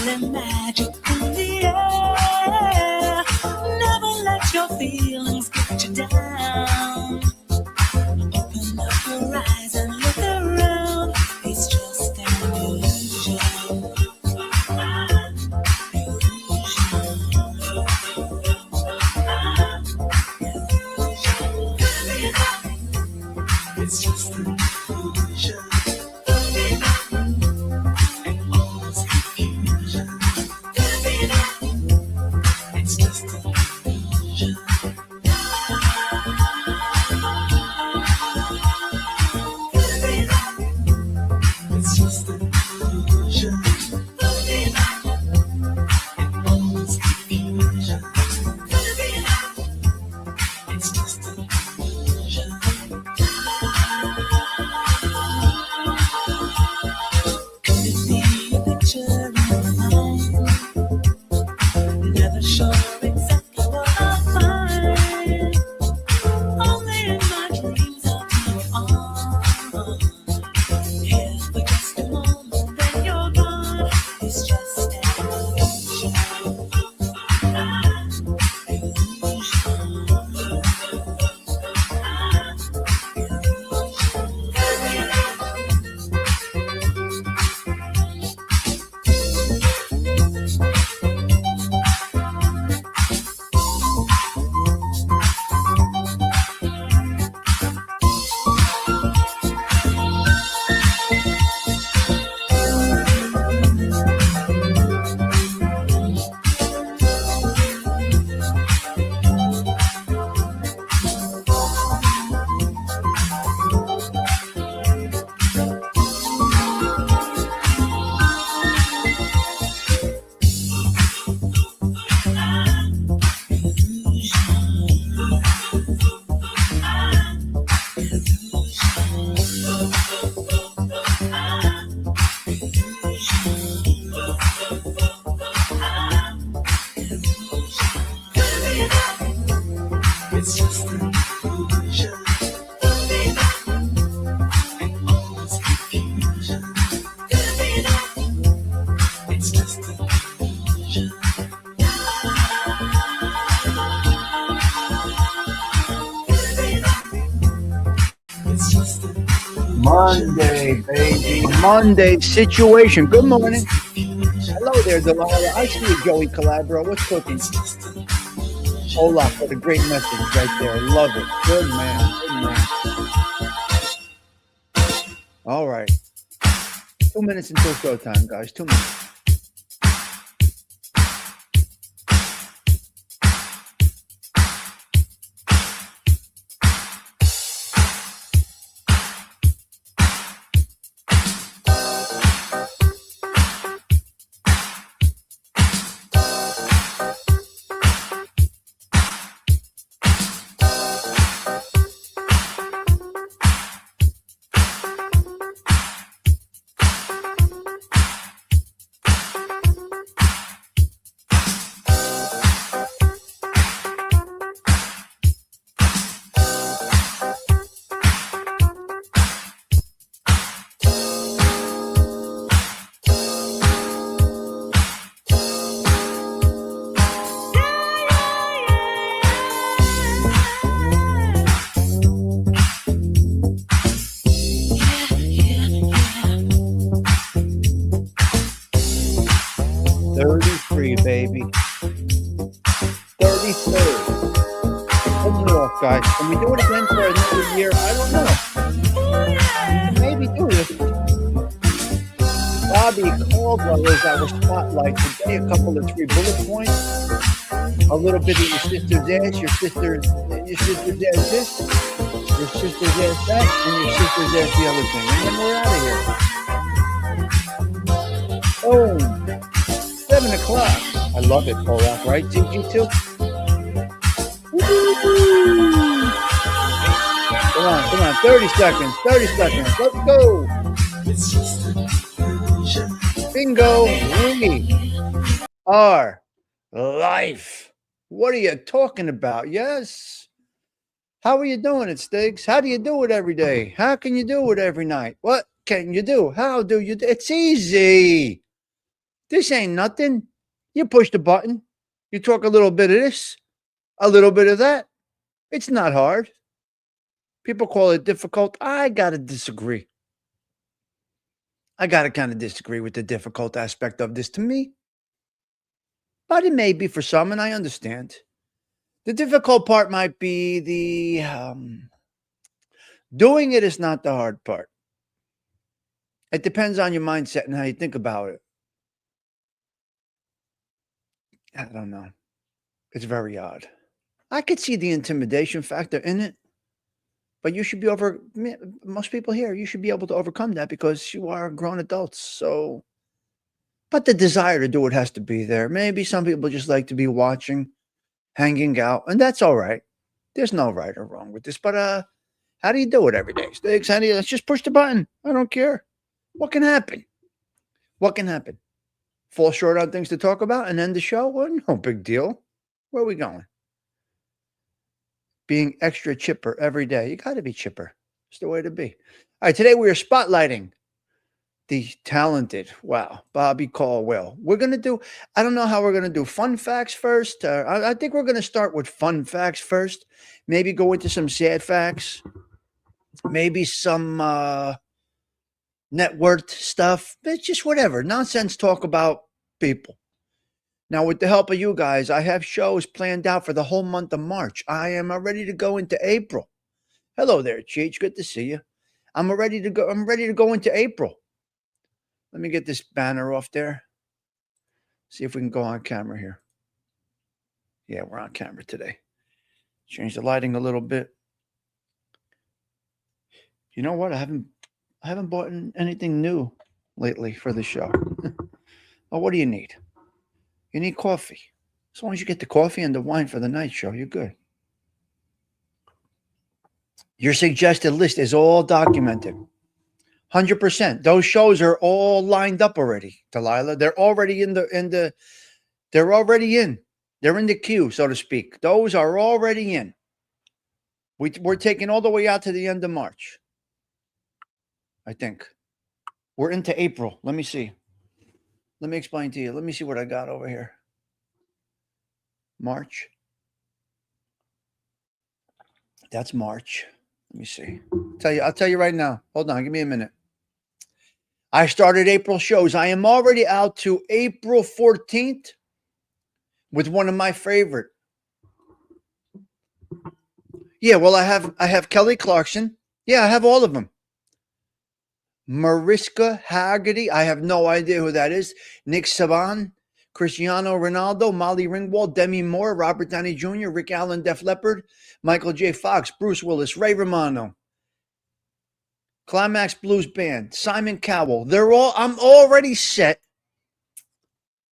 feeling magic in the air. Never let your feelings get you down. Open up your eyes and look around. It's just an illusion. It's just an illusion. And all this confusion. It's just an illusion. It's just an illusion. And all this confusion. It's just an illusion. Could it be a picture in my mind? Never sure exactly what I'll find. Only in my dreams I'll be on. Here for just a moment, then you're gone. It's just an illusion. It's just an illusion. And all this confusion. It's just an illusion. It's just an illusion. Monday, baby. Monday situation. Good morning. Hello there, Delilah. I see you, Joey Calabro. What's cooking? Hola for the great message right there. Love it. Good man. Good man. All right. 2 minutes until showtime, guys. 2 minutes. Baby. 33rd. Hold it off, guys. Can we do it again for another year? I don't know. Maybe do it. Bobby Caldwell is our spotlight today. A couple of 3 bullet points. A little bit of your sister's ass, your sister's ass this, your sister's ass that, and your sister's ass the other thing. And then we're out of here. Boom. 7 o'clock. I love it, Polak, right? GG2? Come on. 30 seconds. Let's go. Bingo. We are life. What are you talking about? Yes. How are you doing it, Stigs? How do you do it every day? How can you do it every night? What can you do? How do you do it? It's easy. This ain't nothing. You push the button. You talk a little bit of this, a little bit of that. It's not hard. People call it difficult. I got to disagree. I got to kind of disagree with the difficult aspect of this to me. But it may be for some, and I understand. The difficult part might be doing it is not the hard part. It depends on your mindset and how you think about it. I don't know. It's very odd. I could see the intimidation factor in it, but you should be most people here, you should be able to overcome that because you are grown adults. So, but the desire to do it has to be there. Maybe some people just like to be watching, hanging out, and that's all right. There's no right or wrong with this, but how do you do it every day? Stigs, let's just push the button. I don't care. What can happen? What can happen? Fall short on things to talk about and end the show? Well, no big deal. Where are we going? Being extra chipper every day. You got to be chipper. It's the way to be. All right, today we are spotlighting the talented, Bobby Caldwell. We're going to do, I don't know how we're going to do fun facts first. I think we're going to start with fun facts first. Maybe go into some sad facts. Maybe some net worth stuff. It's just whatever. Nonsense talk about people. Now, with the help of you guys, I have shows planned out for the whole month of March. I am ready to go into April. Hello there, Cheech. Good to see you. I'm ready to go into April. Let me get this banner off there. See if we can go on camera here. Yeah, we're on camera today. Change the lighting a little bit. You know what? I haven't bought anything new lately for the show. Oh, what do you need? You need coffee. As long as you get the coffee and the wine for the night show, you're good. Your suggested list is all documented. 100%. Those shows are all lined up already, Delilah. They're already they're already in. They're in the queue, so to speak. Those are already in. We're taking all the way out to the end of March. I think. We're into April. Let me see. Let me explain to you. Let me see what I got over here. March. That's March. Let me see. I'll tell you right now. Hold on. Give me a minute. I started April shows. I am already out to April 14th with one of my favorite. Yeah, well, I have Kelly Clarkson. Yeah, I have all of them. Mariska Hargitay. I have no idea who that is. Nick Saban, Cristiano Ronaldo, Molly Ringwald, Demi Moore, Robert Downey Jr., Rick Allen, Def Leppard, Michael J. Fox, Bruce Willis, Ray Romano, Climax Blues Band, Simon Cowell. I'm already set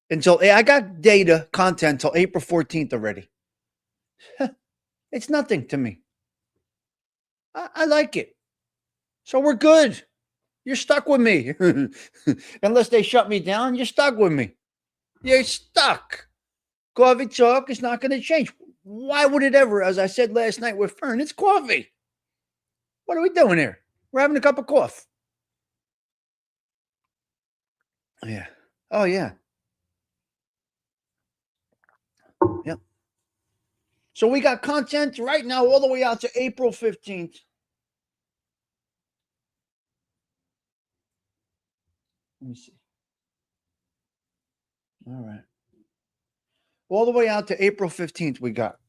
until I got content till April 14th already. It's nothing to me. I like it. So we're good. You're stuck with me. Unless they shut me down, you're stuck with me. You're stuck. Coffee talk is not going to change. Why would it ever? As I said last night with Fern, it's coffee. What are we doing here? We're having a cup of coffee. Yeah. Oh, yeah. Yep. So we got content right now all the way out to April 15th. Let me see. All right. All the way out to April 15th we got.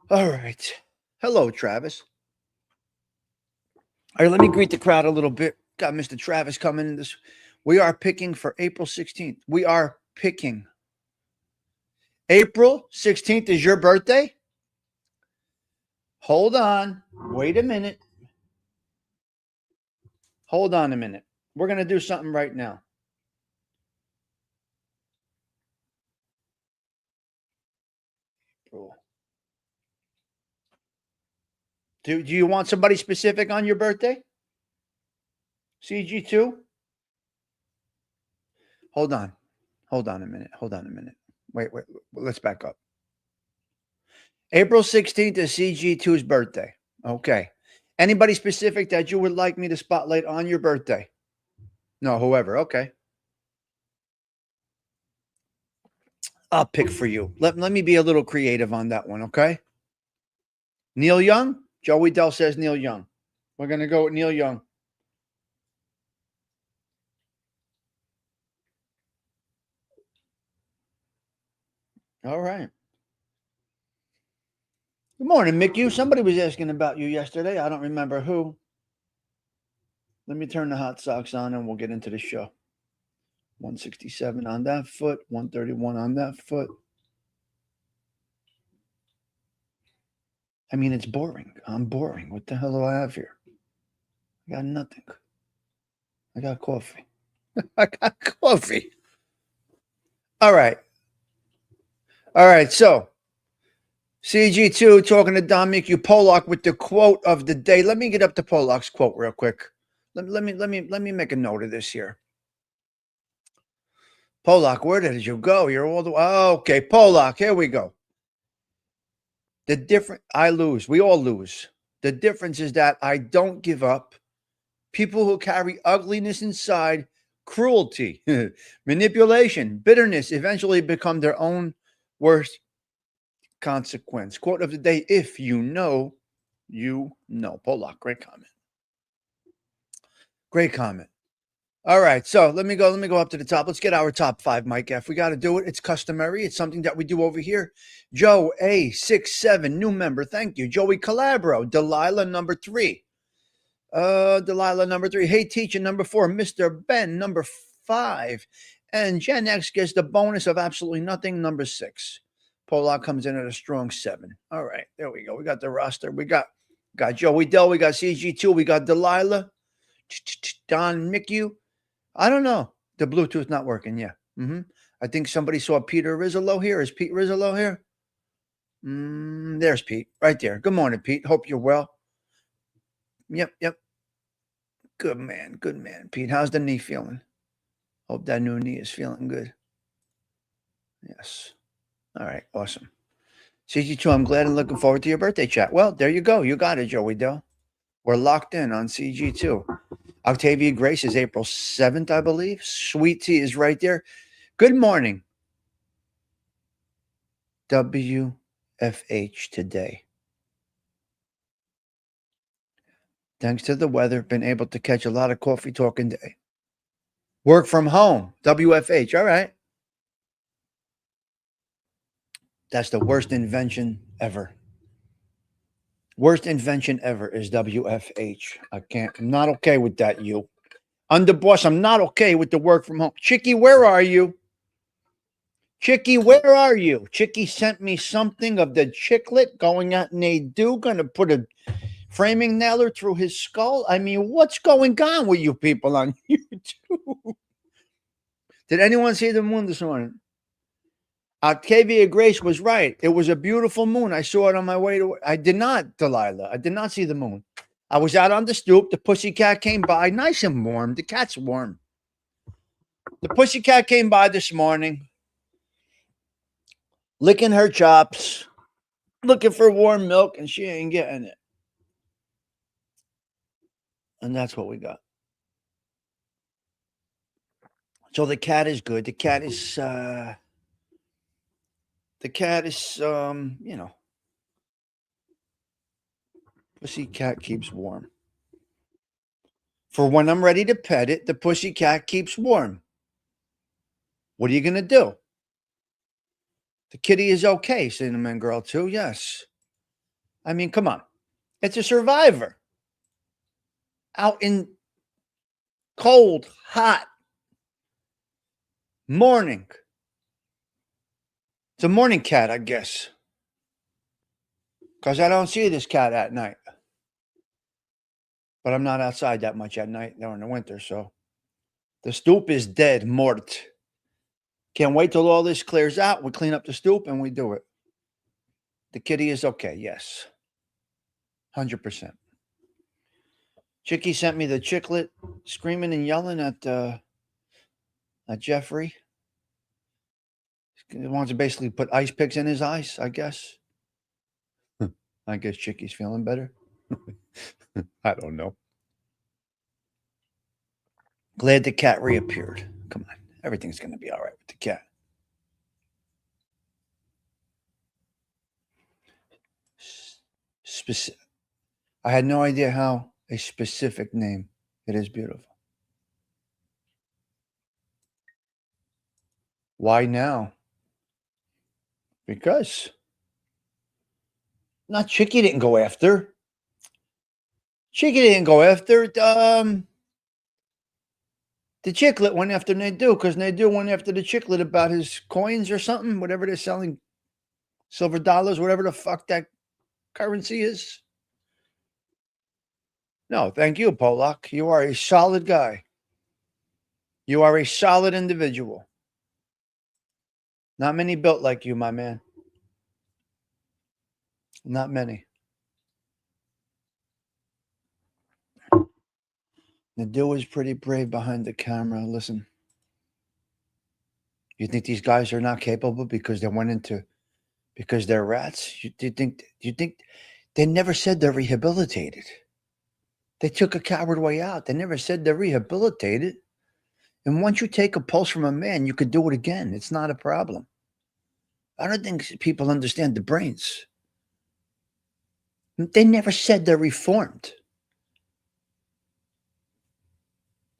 All right. Hello, Travis. All right, let me greet the crowd a little bit. Got Mr. Travis coming in this. We are picking for April 16th. We are picking. April 16th is your birthday? Hold on. Wait a minute. Hold on a minute. We're going to do something right now. April. Do you want somebody specific on your birthday? CG2? Hold on. Hold on a minute. Wait. Let's back up. April 16th is CG2's birthday. Okay. Anybody specific that you would like me to spotlight on your birthday? No, whoever. Okay. I'll pick for you. Let me be a little creative on that one, okay? Neil Young? Joey Dell says Neil Young. We're going to go with Neil Young. All right. Good morning, Mick. Somebody was asking about you yesterday. I don't remember who. Let me turn the hot socks on and we'll get into the show. 167 on that foot, 131 on that foot. I mean, it's boring. I'm boring. What the hell do I have here? I got nothing. I got coffee. I got coffee. All right. All right. So, CG2 talking to Dominic Pollock with the quote of the day. Let me get up to Pollock's quote real quick. Let me make a note of this here. Pollock, where did you go? You're all the okay. Pollock, here we go. I lose. We all lose. The difference is that I don't give up. People who carry ugliness inside, cruelty, manipulation, bitterness eventually become their own worst consequence. Quote of the day: if you know, you know. Pollock, great comment. Great comment. All right, so let me go up to the top. Let's get our top five, Mike F. We got to do it. It's customary. It's something that we do over here. Joe A67, new member. Thank you. Joey Calabro, Delilah number 3. Delilah number 3. Hey teacher number 4. Mr. Ben number 5. And Gen X gets the bonus of absolutely nothing, number 6. Pollock comes in at a strong 7. All right, there we go. We got the roster. We got Joey Dell. We got CG2. We got Delilah. Don Mickey. I don't know. The Bluetooth not working. Yeah. I think somebody saw Peter Rizzolo here. Is Pete Rizzolo here? There's Pete right there. Good morning, Pete. Hope you're well. Yep. Good man. Pete, how's the knee feeling? Hope that new knee is feeling good. Yes. All right. Awesome. CG2, I'm glad and looking forward to your birthday chat. Well, there you go. You got it, Joey Dell. We're locked in on CG2. Octavia Grace is April 7th, I believe. Sweet Tea is right there. Good morning. WFH today. Thanks to the weather, been able to catch a lot of coffee talking day. Work from home. WFH. All right. That's the worst invention ever. Worst invention ever is WFH. I'm not okay with that, you. Underboss, I'm not okay with the work from home. Chicky, where are you? Chicky, where are you? Chicky sent me something of the chiclet going at Nadu, gonna put a framing nailer through his skull. I mean, what's going on with you people on YouTube? Did anyone see the moon this morning? Octavia Grace was right. It was a beautiful moon. I saw it on my way to work. I did not, Delilah. I did not see the moon. I was out on the stoop. The pussycat came by, nice and warm. The cat's warm. The pussycat came by this morning, licking her chops, looking for warm milk, and she ain't getting it. And that's what we got. So the cat is good. The cat is, pussycat keeps warm. For when I'm ready to pet it, the pussycat keeps warm. What are you going to do? The kitty is okay, Cinnamon Girl 2. Yes. I mean, come on. It's a survivor. Out in cold, hot morning. It's a morning cat, I guess. Because I don't see this cat at night. But I'm not outside that much at night during the winter, so. The stoop is dead, mort. Can't wait till all this clears out. We clean up the stoop and we do it. The kitty is okay, yes. 100%. Chicky sent me the chiclet, screaming and yelling at Jeffrey. He wants to basically put ice picks in his eyes, I guess. I guess Chicky's feeling better. I don't know. Glad the cat reappeared. Come on. Everything's going to be all right with the cat. I had no idea how a specific name. It is beautiful. Why now? Because not Chicky didn't go after. Chicky didn't go after. The Chicklet went after Nadeau because Nadeau went after the Chicklet about his coins or something, whatever they're selling, silver dollars, whatever the fuck that currency is. No, thank you, Polak. You are a solid guy. You are a solid individual. Not many built like you, my man. Not many. Nadeau is pretty brave behind the camera. Listen. You think these guys are not capable because they're rats? Do you think they never said they're rehabilitated? They took a coward way out. They never said they're rehabilitated. And once you take a pulse from a man, you could do it again. It's not a problem. I don't think people understand the brains. They never said they're reformed.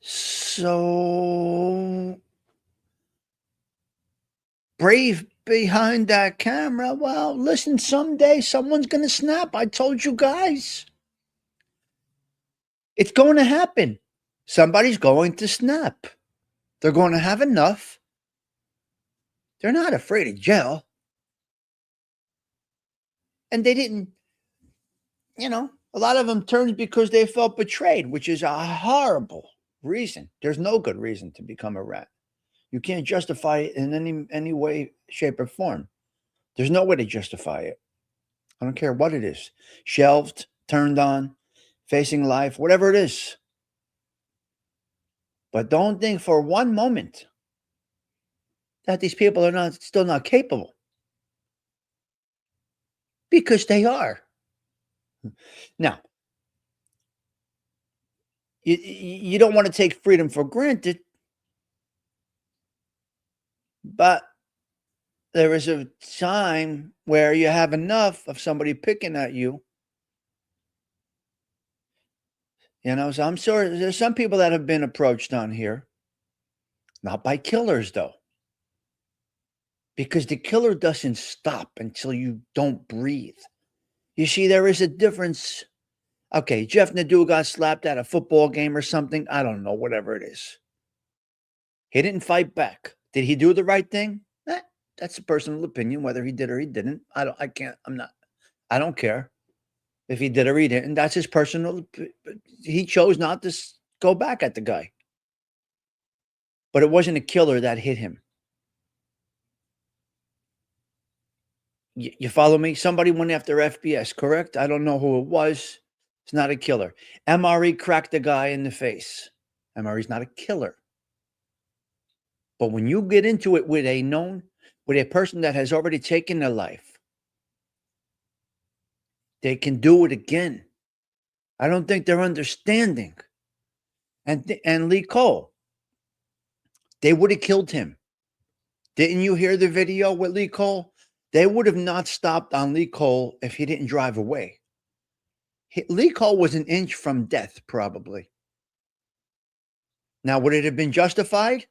So brave behind that camera. Well, listen, someday someone's going to snap. I told you guys. It's going to happen. Somebody's going to snap. They're going to have enough. They're not afraid of jail. And they didn't, a lot of them turned because they felt betrayed, which is a horrible reason. There's no good reason to become a rat. You can't justify it in any way, shape, or form. There's no way to justify it. I don't care what it is. Shelved, turned on, facing life, whatever it is. But don't think for one moment that these people are still not capable. Because they are. Now, you don't want to take freedom for granted, but there is a time where you have enough of somebody picking at you. So I'm sure there's some people that have been approached on here. Not by killers, though. Because the killer doesn't stop until you don't breathe. You see, there is a difference. Okay, Jeff Nadeau got slapped at a football game or something. I don't know, whatever it is. He didn't fight back. Did he do the right thing? That's a personal opinion, whether he did or he didn't. I don't care if he did or he didn't. That's his personal. He chose not to go back at the guy. But it wasn't a killer that hit him. You follow me? Somebody went after FBS, correct? I don't know who it was. It's not a killer. MRE cracked the guy in the face. MRE's not a killer. But when you get into it with a person that has already taken their life, they can do it again. I don't think they're understanding. And Lee Cole, they would have killed him. Didn't you hear the video with Lee Cole? They would have not stopped on Lee Cole if he didn't drive away. Lee Cole was an inch from death, probably. Now, would it have been justified?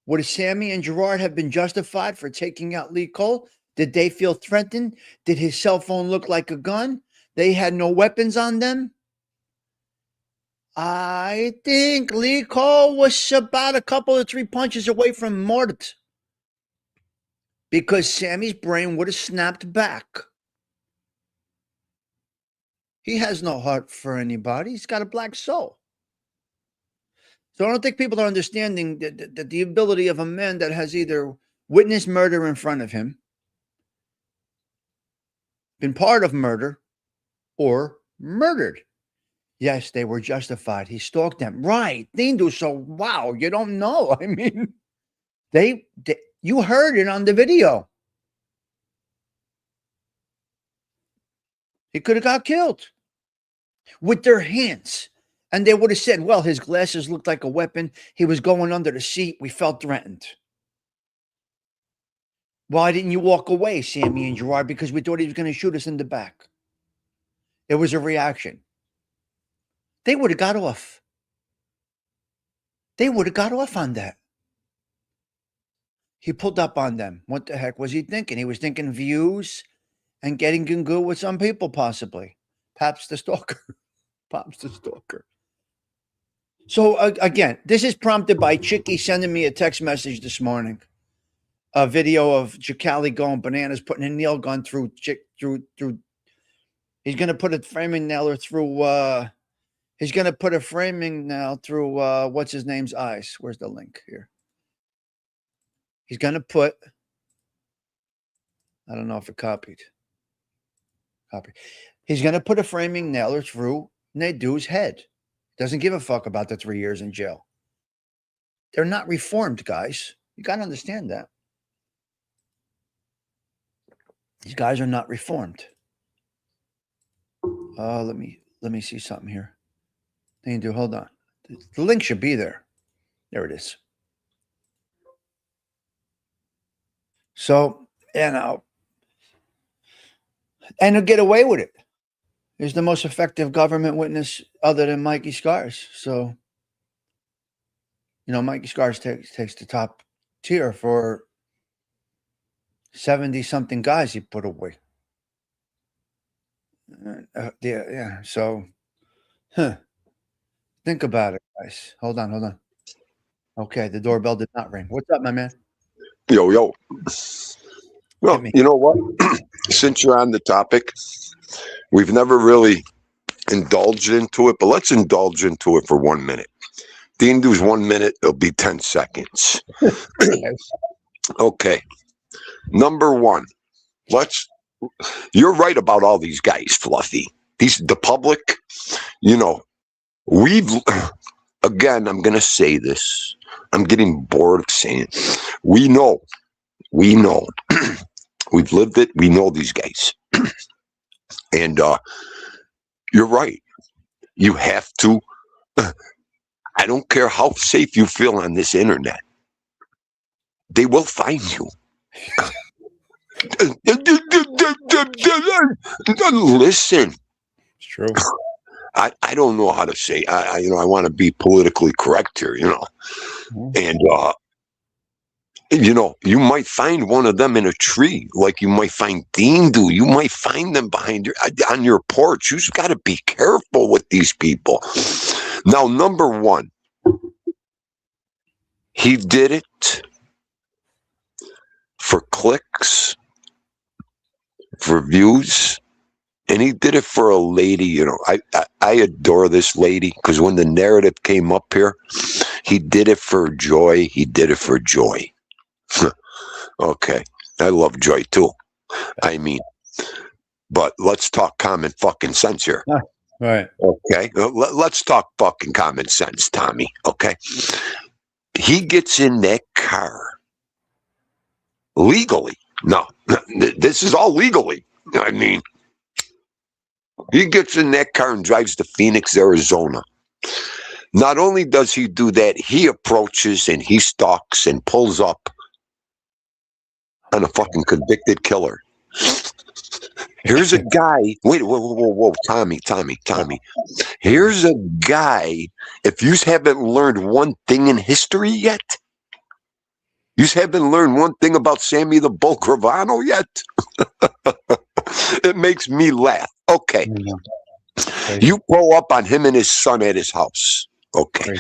Would Sammy and Gerard have been justified for taking out Lee Cole? Did they feel threatened? Did his cell phone look like a gun? They had no weapons on them? I think Lee Cole was about a couple of 3 punches away from mort. Because Sammy's brain would have snapped back. He has no heart for anybody. He's got a black soul. So I don't think people are understanding the ability of a man that has either witnessed murder in front of him, been part of murder, or murdered. Yes, they were justified. He stalked them. Right. They do so. Wow. You don't know. I mean, you heard it on the video. He could have got killed with their hands. And they would have said, well, his glasses looked like a weapon. He was going under the seat. We felt threatened. Why didn't you walk away, Sammy and Gerard? Because we thought he was going to shoot us in the back. It was a reaction. They would have got off. They would have got off on that. He pulled up on them. What the heck was he thinking? He was thinking views and getting in good with some people, possibly. Pops the stalker. Pops the stalker. So, again, this is prompted by Chicky sending me a text message this morning. A video of Jacali going bananas, putting a nail gun through. He's going to put a framing nailer through. He's going to put a framing nail through. What's his name's eyes? Where's the link here? He's going to put. I don't know if it copied. Copy. He's going to put a framing nailer through Nadu's head. Doesn't give a fuck about the 3 years in jail. They're not reformed, guys. You got to understand that. These guys are not reformed. Let me see something here. Hold on. The link should be there. There it is. So, and they'll get away with it. He's the most effective government witness other than Mikey Scars. So, Mikey Scars takes the top tier for 70-something guys he put away. Yeah. So, think about it, guys. Hold on. Okay, the doorbell did not ring. What's up, my man? Yo. Well, you know what? Since you're on the topic, we've never really indulged into it, but let's indulge into it for 1 minute. Dean does 1 minute, it'll be 10 seconds. Okay. Number one, you're right about all these guys, Fluffy. The public, again, I'm going to say this. I'm getting bored of saying it. We know. We've lived it. We know these guys. And you're right. You have to. I don't care how safe you feel on this internet. They will find you. Listen. It's true. I don't know how to say. I want to be politically correct here. And you might find one of them in a tree, like you might find Dean do. You might find them on your porch. You just got to be careful with these people. Now, number one, he did it for clicks, for views, and he did it for a lady. I adore this lady because when the narrative came up here, he did it for Joy. Okay, I love Joy too. But let's talk common fucking sense here. Right. Okay, let's talk fucking common sense, Tommy. Okay, he gets in that car legally. No, this is all legally. He gets in that car and drives to Phoenix, Arizona. Not only does he do that, he approaches and he stalks and pulls up on a fucking convicted killer. Here's a guy. Whoa, Tommy. Here's a guy. If you haven't learned one thing in history yet, you haven't learned one thing about Sammy the Bull Gravano yet. It makes me laugh. Okay. You pull up on him and his son at his house. Okay.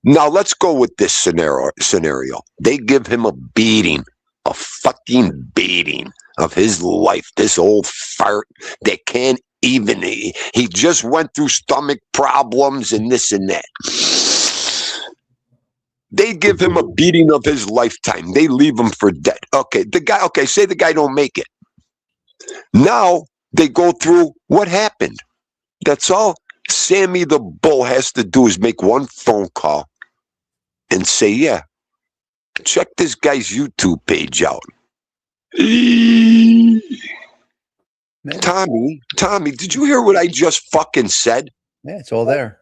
Now let's go with this scenario. They give him a beating, a fucking beating of his life. This old fart that can't even, he just went through stomach problems and this and that. They give him a beating of his lifetime. They leave him for dead. Okay, say the guy don't make it. Now they go through what happened. That's all Sammy the Bull has to do is make one phone call and say, yeah, check this guy's YouTube page out. Tommy, did you hear what I just fucking said? Yeah, it's all there.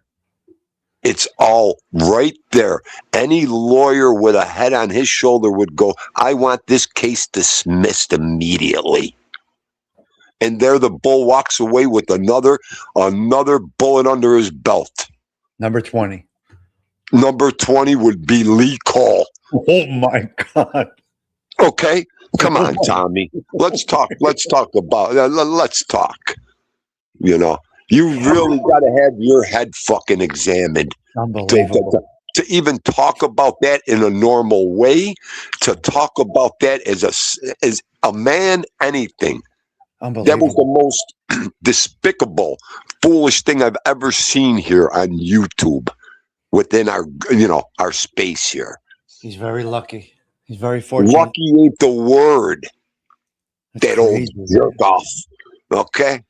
It's all right there. Any lawyer with a head on his shoulder would go, I want this case dismissed immediately. and there the bull walks away with another bullet under his belt. Number 20. Number 20 would be Lee Cole. Oh my God. Okay, come on, Tommy. Let's talk. Let's talk. You know, you really got to have your head fucking examined Unbelievable. to even talk about that in a normal way. To talk about that as a man, anything. Unbelievable. That was the most despicable, foolish thing I've ever seen here on YouTube within our space here. He's very lucky. He's very fortunate. Lucky ain't the word. That's that old crazy, jerk off. Okay.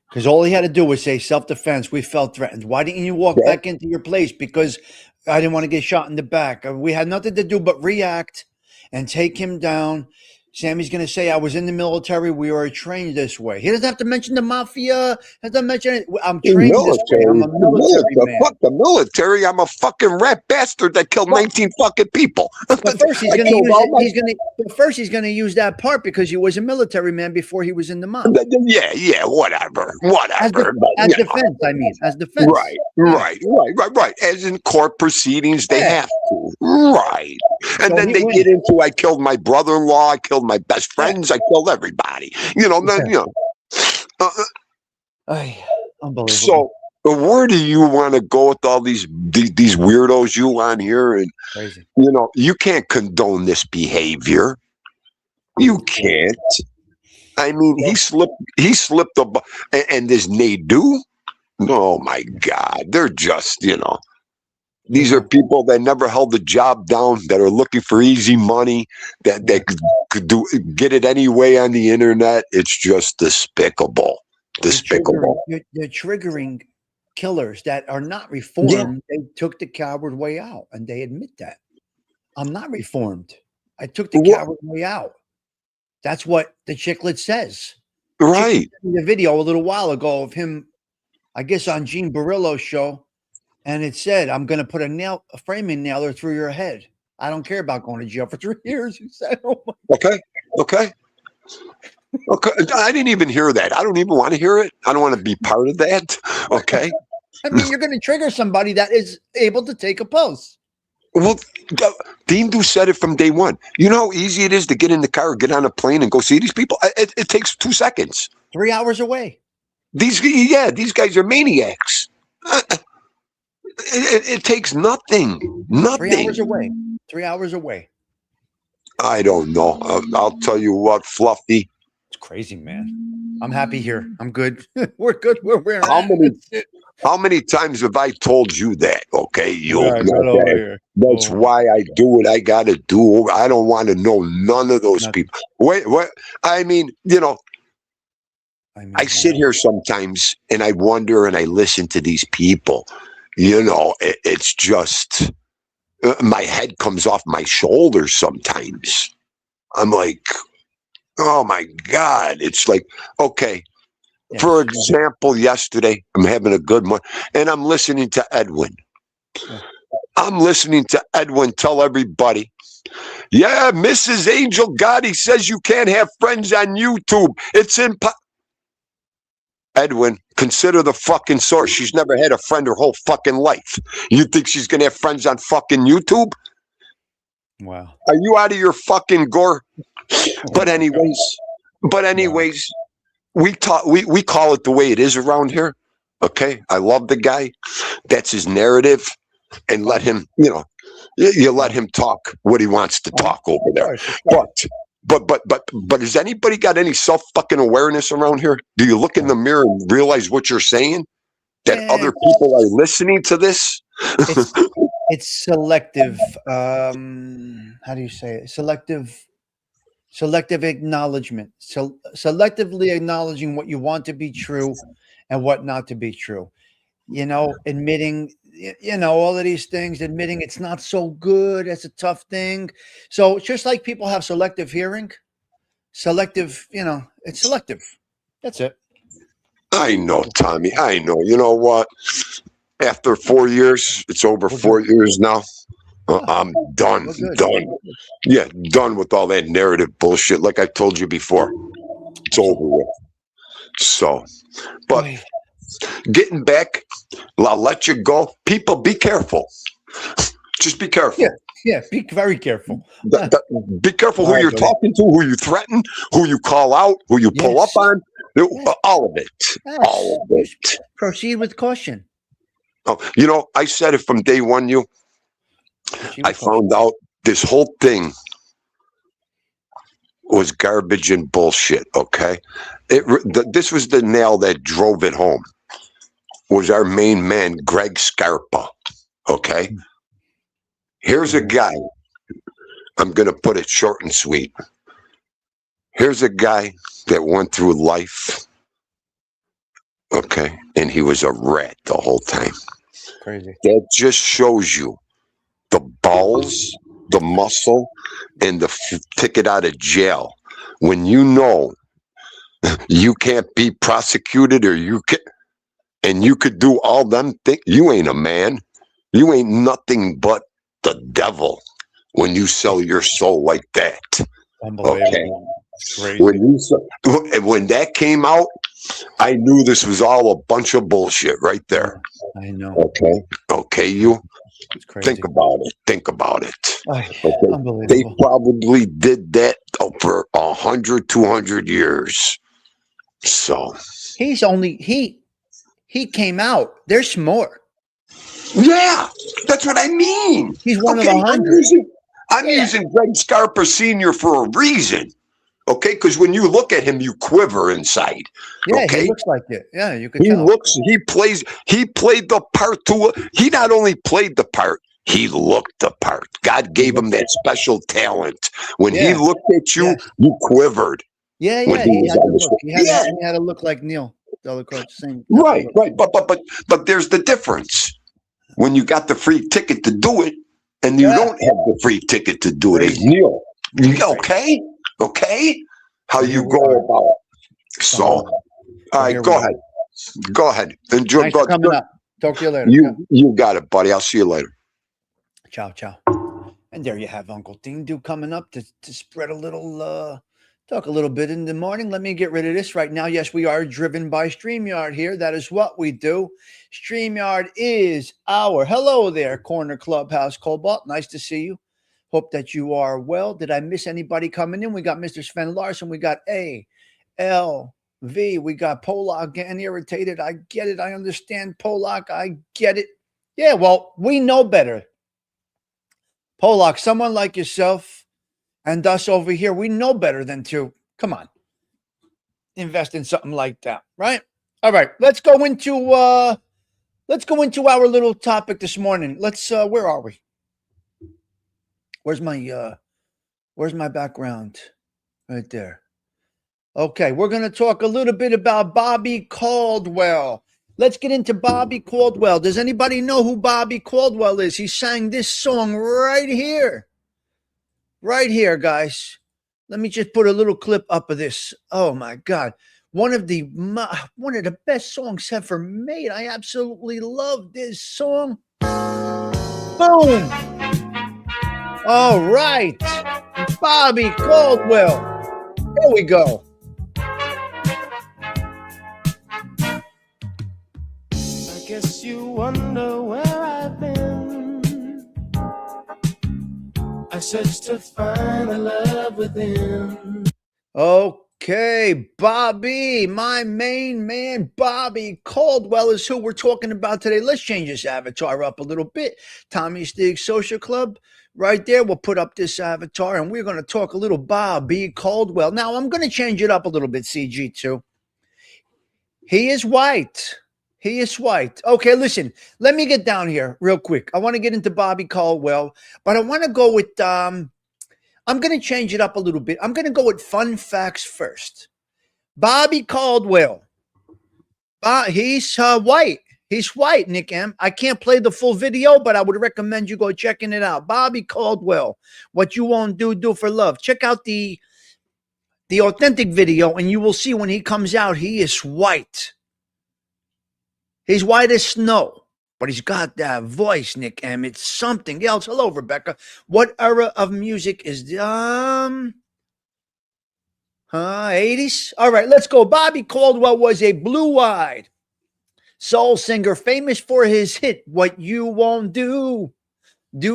Because all he had to do was say self-defense. We felt threatened. Why didn't you walk back into your place? Because I didn't want to get shot in the back. We had nothing to do but react and take him down. Sammy's going to say, I was in the military. We were trained this way. He doesn't have to mention the mafia. Doesn't mention it. I'm trained this way. I'm a military man. Fuck the military. I'm a fucking rat bastard that killed 19 fucking people. But first he's going to use that part because he was a military man before he was in the mob. Yeah, whatever. As defense, I mean. As defense. Right. As in court proceedings, they have to. Right. And so then they get into, I killed my brother-in-law, I killed my best friends, I killed everybody. Unbelievable. So where do you want to go with all these weirdos you on here? And crazy. You can't condone this behavior. You can't. I mean, he slipped and this Nadu. Oh my God. They're just, these are people that never held the job down, that are looking for easy money, that could get it anyway on the internet. It's just despicable. Despicable. They're triggering killers that are not reformed. Yeah. They took the coward way out, and they admit that. I'm not reformed. I took the coward way out. That's what the chicklet says. Right. The video a little while ago of him, I guess on Gene Barillo's show. And it said, I'm going to put a framing nailer through your head. I don't care about going to jail for 3 years. He said, Okay. I didn't even hear that. I don't even want to hear it. I don't want to be part of that. Okay. I mean, you're going to trigger somebody that is able to take a pulse. Well, Dean Du said it from day one. You know how easy it is to get in the car or get on a plane and go see these people? It takes 2 seconds. 3 hours away. These guys are maniacs. It takes nothing. 3 hours away. 3 hours away. I don't know. I'll tell you what, Fluffy. It's crazy, man. I'm happy here. I'm good. We're good where we're at. How many times have I told you that? Okay, that's Oh. why I do what I got to do. I don't want to know none of those people. Wait, what? I mean, I sit here sometimes and I wonder and I listen to these people. It's just my head comes off my shoulders sometimes. I'm like, oh my God. It's like, okay. Yeah. For example, yesterday, I'm having a good one and I'm listening to Edwin. Yeah. I'm listening to Edwin tell everybody, yeah, Mrs. Angel Gotti says you can't have friends on YouTube. It's impossible. Edwin, consider the fucking source. She's never had a friend her whole fucking life. You think she's going to have friends on fucking YouTube? Wow. Are you out of your fucking gore? But anyways, we call it the way it is around here. Okay? I love the guy. That's his narrative. And let him, you let him talk what he wants to talk over there. But has anybody got any self-fucking awareness around here? Do you look in the mirror and realize what you're saying? That other people are listening to this? It's selective. How do you say it? Selective acknowledgement. So selectively acknowledging what you want to be true and what not to be true. Admitting, all of these things, admitting it's not so good. That's a tough thing. So it's just like people have selective hearing, it's selective. That's it. I know, Tommy. I know. You know what? After 4 years, it's over 4 years now. I'm done. Yeah, done with all that narrative bullshit. Like I told you before, it's over with. So, but Oy. getting back, I'll let you go. People, be careful. Just be careful. Yeah, be very careful. Be careful who All right, you're buddy. talking to, who you threaten, who you call out, who you pull Yes. up on. Yes. All of it. Yes. All of it. Proceed with caution. Oh, you know, I said it from day one, Proceed I with caution. found out this whole thing was garbage and bullshit, okay? This was the nail that drove it home, was our main man, Greg Scarpa, okay? Here's a guy, I'm going to put it short and sweet. Here's a guy that went through life, okay, and he was a rat the whole time. Crazy. That just shows you the balls, the muscle, and the ticket out of jail. When you know you can't be prosecuted, or you can, and you could do all them things, you ain't a man. You ain't nothing but the devil when you sell your soul like that. Unbelievable. Okay. Crazy. When that came out, I knew this was all a bunch of bullshit right there. I know. Okay, you It's crazy. think about it. Think about it. Ay, Okay. They unbelievable. probably did that for 100, 200 years. So He came out. There's more. yeah, that's what I mean. He's one of Okay, 100. I'm using Greg Scarpa Sr. for a reason. Okay, because when you look at him, you quiver inside. Yeah, Okay, he looks like it. Yeah, you could he tell. he played the part he not only played the part, he looked the part. God gave him that special talent. When he Yeah. looked at you, Yeah. you quivered. Yeah, When yeah. he He was had on to the look. show. He had to look like Neil Delacorte. Same. Right. But there's the difference. When you got the free ticket to do it, and you don't have the free ticket to do it, Crazy. hey, Neil. Okay. How Here you we go are. about it. So, all right, here go we ahead. Go ahead. Enjoy. Thanks for coming up. Talk to you later. You got it, buddy. I'll see you later. Ciao, ciao. And there you have Uncle Dindu coming up to spread a little, talk a little bit in the morning. Let me get rid of this right now. Yes, we are driven by StreamYard here. That is what we do. StreamYard is our, hello there, Corner Clubhouse Cobalt. Nice to see you. Hope that you are well. Did I miss anybody coming in? We got Mr. Sven Larson. We got A.L.V. We got Polak getting irritated. I get it. I understand Polak. I get it. Yeah, well, we know better. Polak, someone like yourself and us over here, we know better than to, come on, invest in something like that, right? All right, let's go into our little topic this morning. Let's where are we? Where's my background? Right there. Okay, we're going to talk a little bit about Bobby Caldwell. Let's get into Bobby Caldwell. Does anybody know who Bobby Caldwell is? He sang this song right here. Right here, guys. Let me just put a little clip up of this. Oh my God. One of the best songs ever made. I absolutely love this song. Boom. All right. Bobby Caldwell. Here we go. I guess you wonder where I've been. I searched to find the love within. Okay, Bobby, my main man, Bobby Caldwell is who we're talking about today. Let's change this avatar up a little bit. Tommy Stigs Social Club, right there. We'll put up this avatar and we're going to talk a little Bobby Caldwell. Now, I'm going to change it up a little bit, CG2. He is white. He is white. Okay, listen, let me get down here real quick. I want to get into Bobby Caldwell, but I want to go with, I'm going to change it up a little bit. I'm going to go with fun facts first. Bobby Caldwell. He's white. He's white, Nick M. I can't play the full video, but I would recommend you go checking it out. Bobby Caldwell. What you won't do for love. Check out the authentic video, and you will see when he comes out, he is white. He's white as snow, but he's got that voice, Nick M. It's something else. Hello, Rebecca. What era of music is Huh? 80s? All right, let's go. Bobby Caldwell was a blue-eyed soul singer famous for his hit, What You Won't Do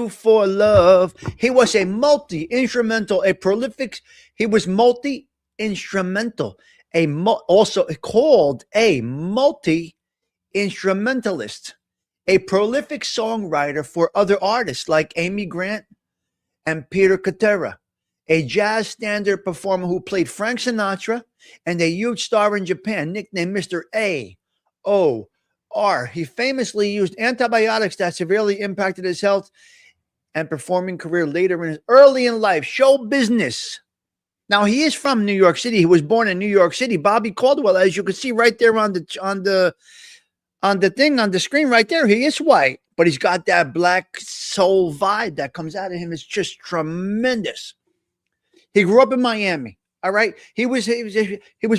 for Love. He was a multi-instrumental, a prolific, he was multi-instrumental, also called a multi-instrumentalist, a prolific songwriter for other artists like Amy Grant and Peter Cetera, a jazz standard performer who played Frank Sinatra and a huge star in Japan, nicknamed Mr. A.O.R. He famously used antibiotics that severely impacted his health and performing career later in his early in life. Show business. Now he is from New York City. He was born in New York City. Bobby Caldwell, as you can see right there on the thing on the screen right there, he is white, but he's got that black soul vibe that comes out of him. It's just tremendous. He grew up in Miami. All right. He was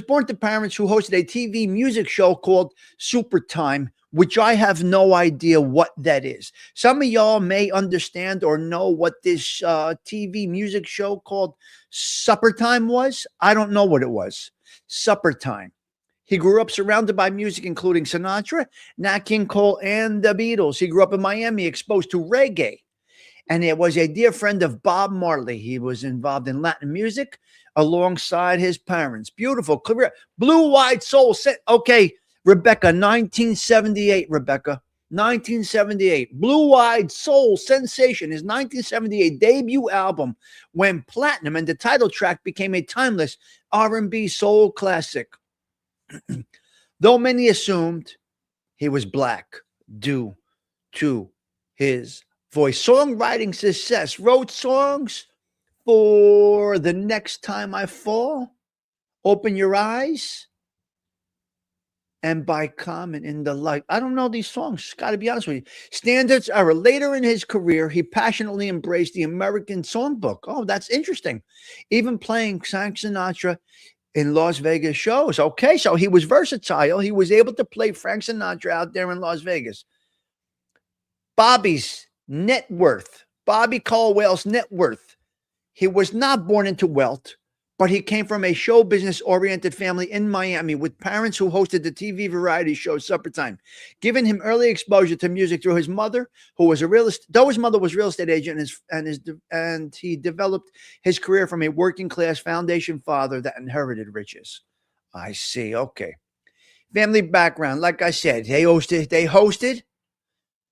born to parents who hosted a TV music show called Super Time, which I have no idea what that is. Some of y'all may understand or know what this TV music show called Supper Time was. I don't know what it was. Supper Time. He grew up surrounded by music, including Sinatra, Nat King Cole, and the Beatles. He grew up in Miami, exposed to reggae, and it was a dear friend of Bob Marley. He was involved in Latin music alongside his parents. Beautiful career. Blue-eyed soul. Okay, Rebecca, 1978, Rebecca. 1978. Blue-eyed soul sensation. His 1978 debut album went platinum, and the title track became a timeless R&B soul classic. Though many assumed he was black due to his voice. Songwriting success. Wrote songs for The Next Time I Fall, Open Your Eyes, and By Common in the Light. I don't know these songs, got to be honest with you. Standards era. Later in his career, he passionately embraced the American songbook. Oh, that's interesting. Even playing Frank Sinatra in Las Vegas shows. Okay, so he was versatile. He was able to play Frank Sinatra out there in Las Vegas. Bobby's net worth. Bobby Caldwell's net worth. He was not born into wealth, but he came from a show business-oriented family in Miami with parents who hosted the TV variety show Supper Time, giving him early exposure to music through his mother, who was though his mother was a real estate agent, and he developed his career from a working-class foundation father that inherited riches. I see. Okay. Family background. Like I said, they hosted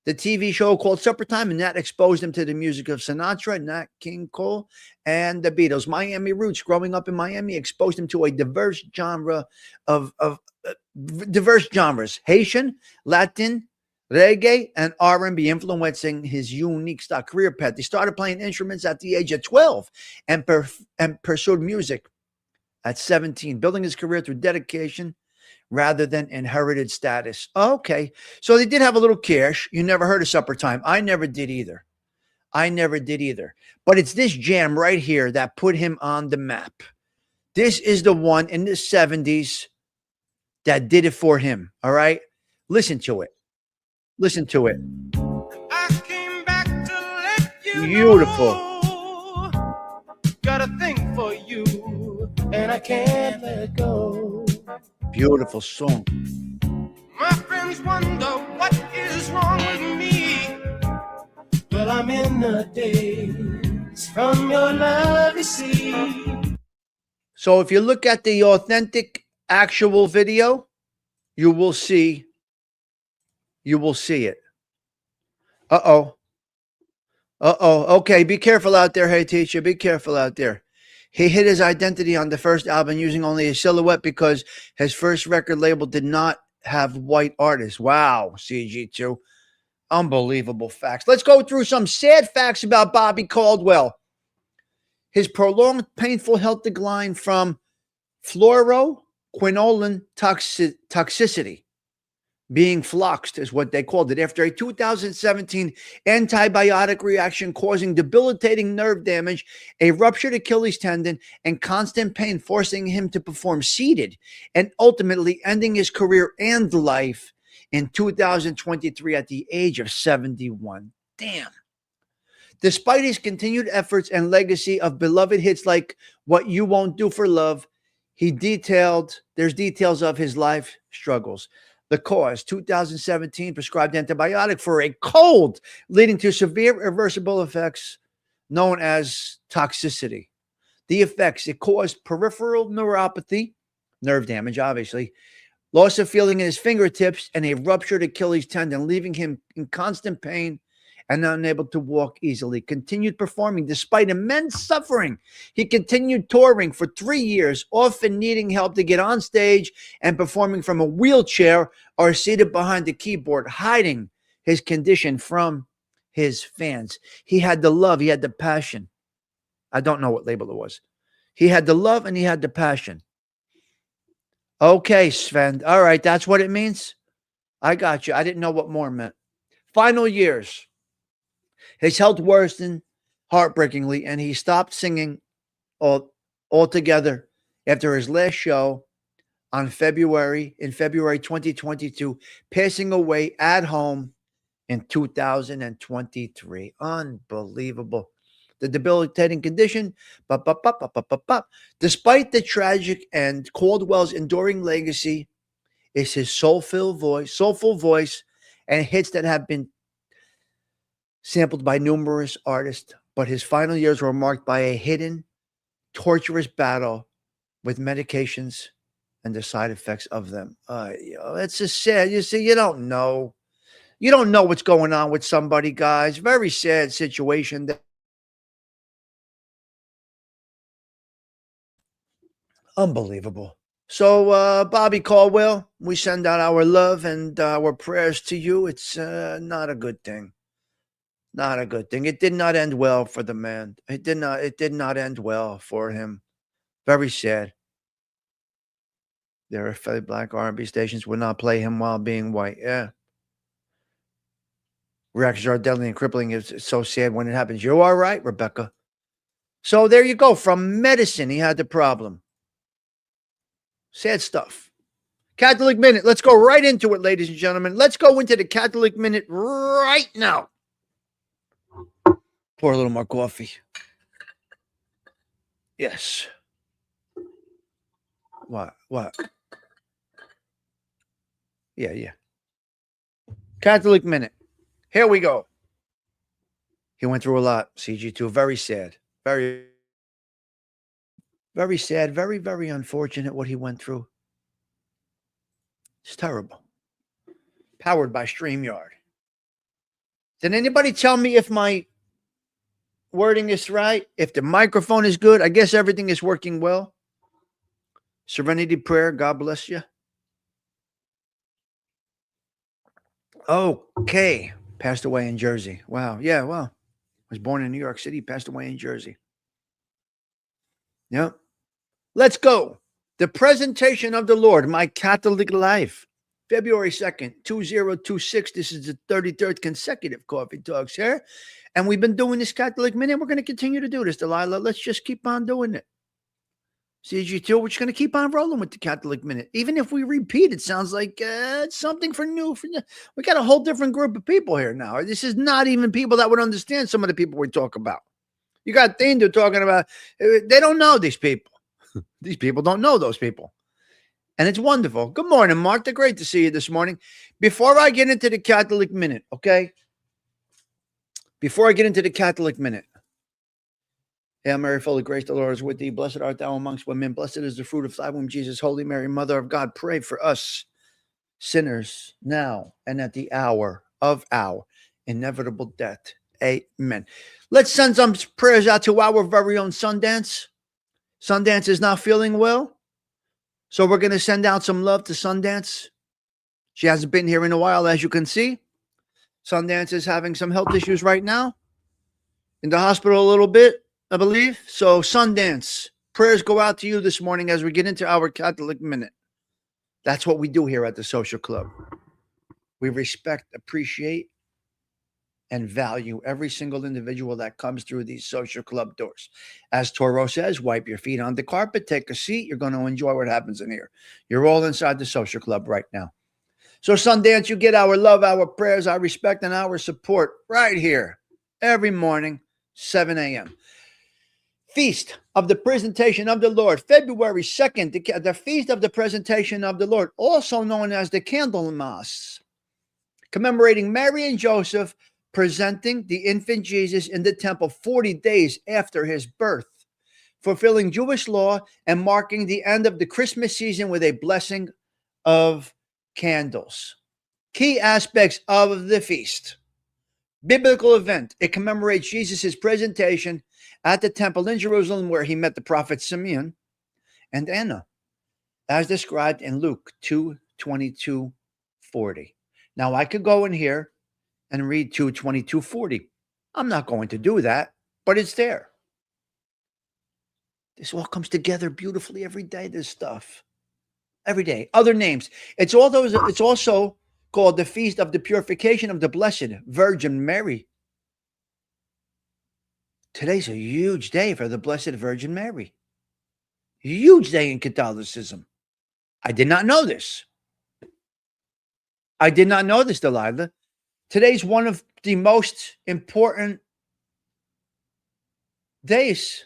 the TV show called Supper Time, and that exposed him to the music of Sinatra, Nat King Cole, and the Beatles. Miami roots. Growing up in Miami exposed him to a diverse genre of diverse genres: Haitian, Latin, reggae, and R&B, influencing his unique style. Career path. He started playing instruments at the age of 12 and pursued music at 17, building his career through dedication rather than inherited status. Okay. So they did have a little cash. You never heard of Supper Time. I never did either. But it's this jam right here that put him on the map. This is the one in the 70s that did it for him. All right. Listen to it. I came back to let you Beautiful. know. Got a thing for you, and I can't let it go. Beautiful song. My friends wonder what is wrong with me. Well, I'm in the daze from your love, you see. So if you look at the authentic actual video, you will see it. Uh-oh. Okay, be careful out there, hey teacher. Be careful out there. He hid his identity on the first album using only a silhouette because his first record label did not have white artists. Wow, CG2. Unbelievable facts. Let's go through some sad facts about Bobby Caldwell. His prolonged painful health decline from fluoroquinolone toxicity, being fluxed is what they called it, after a 2017 antibiotic reaction causing debilitating nerve damage, a ruptured Achilles tendon, and constant pain, forcing him to perform seated and ultimately ending his career and life in 2023 at the age of 71. Damn. Despite his continued efforts and legacy of beloved hits like What You Won't Do for Love, There's details of his life struggles. The cause, 2017, prescribed antibiotic for a cold, leading to severe irreversible effects known as toxicity. The effects, it caused peripheral neuropathy, nerve damage, obviously, loss of feeling in his fingertips, and a ruptured Achilles tendon, leaving him in constant pain and unable to walk easily. Continued performing despite immense suffering. He continued touring for 3 years, often needing help to get on stage and performing from a wheelchair or seated behind the keyboard, hiding his condition from his fans. He had the love, he had the passion. I don't know what label it was. He had the love and he had the passion. Okay, Sven. All right, that's what it means. I got you. I didn't know what more meant. Final years. His health worsened heartbreakingly, and he stopped singing altogether after his last show in February 2022, passing away at home in 2023. Unbelievable. The debilitating condition. Despite the tragic end, Caldwell's enduring legacy is his soulful voice, and hits that have been sampled by numerous artists. But his final years were marked by a hidden, torturous battle with medications and the side effects of them. It's just sad. You see, you don't know. You don't know what's going on with somebody, guys. Very sad situation. Unbelievable. So, Bobby Caldwell, we send out our love and our prayers to you. It's not a good thing. Not a good thing. It did not end well for the man. It did not end well for him. Very sad. There are black R&B stations would not play him while being white. Yeah. Reactions are deadly and crippling. It's so sad when it happens. You're all right, Rebecca. So there you go. From medicine, he had the problem. Sad stuff. Catholic Minute. Let's go right into it, ladies and gentlemen. Let's go into the Catholic Minute right now. Pour a little more coffee. Yes. What? Yeah. Catholic Minute. Here we go. He went through a lot, CG2. Very sad. Very sad. Very, very unfortunate what he went through. It's terrible. Powered by StreamYard. Did anybody tell me if my wording is right? If the microphone is good? I guess everything is working well. Serenity Prayer. God bless you. Okay. Passed away in Jersey. Wow. Yeah, well. Was born in New York City. Passed away in Jersey. Yep. Let's go. The Presentation of the Lord, My Catholic Life. February 2nd, 2026. This is the 33rd consecutive Coffee Talks here. And we've been doing this Catholic Minute. We're going to continue to do this, Delilah. Let's just keep on doing it. CG2, we're just going to keep on rolling with the Catholic Minute. Even if we repeat, it sounds like it's something for new. We got a whole different group of people here now. This is not even people that would understand some of the people we talk about. You got Thindo talking about, they don't know these people. These people don't know those people. And it's wonderful. Good morning, Mark. They're great to see you this morning. Before I get into the Catholic Minute, okay? Before I get into the Catholic Minute. Hail Mary, full of grace, the Lord is with thee. Blessed art thou amongst women. Blessed is the fruit of thy womb, Jesus. Holy Mary, Mother of God, pray for us sinners now and at the hour of our inevitable death. Amen. Let's send some prayers out to our very own Sundance. Sundance is not feeling well. So we're going to send out some love to Sundance. She hasn't been here in a while, as you can see. Sundance is having some health issues right now. In the hospital a little bit, I believe. So Sundance, prayers go out to you this morning as we get into our Catholic Minute. That's what we do here at the Social Club. We respect, appreciate, and value every single individual that comes through these Social Club doors. As Toro says, wipe your feet on the carpet, take a seat. You're going to enjoy what happens in here. You're all inside the Social Club right now. So Sundance, you get our love, our prayers, our respect, and our support right here every morning, 7 a.m. Feast of the Presentation of the Lord, February 2nd, the Feast of the Presentation of the Lord, also known as the Candlemas, commemorating Mary and Joseph presenting the infant Jesus in the temple 40 days after his birth, fulfilling Jewish law and marking the end of the Christmas season with a blessing of candles. Key aspects of the feast. Biblical event. It commemorates Jesus' presentation at the temple in Jerusalem where he met the prophet Simeon and Anna, as described in Luke 2:22-40. Now I could go in here and read 2:22-40. I'm not going to do that, but it's there. This all comes together beautifully every day, this stuff. Every day. Other names. It's also called the Feast of the Purification of the Blessed Virgin Mary. Today's a huge day for the Blessed Virgin Mary. Huge day in Catholicism. I did not know this. Delilah. Today's one of the most important days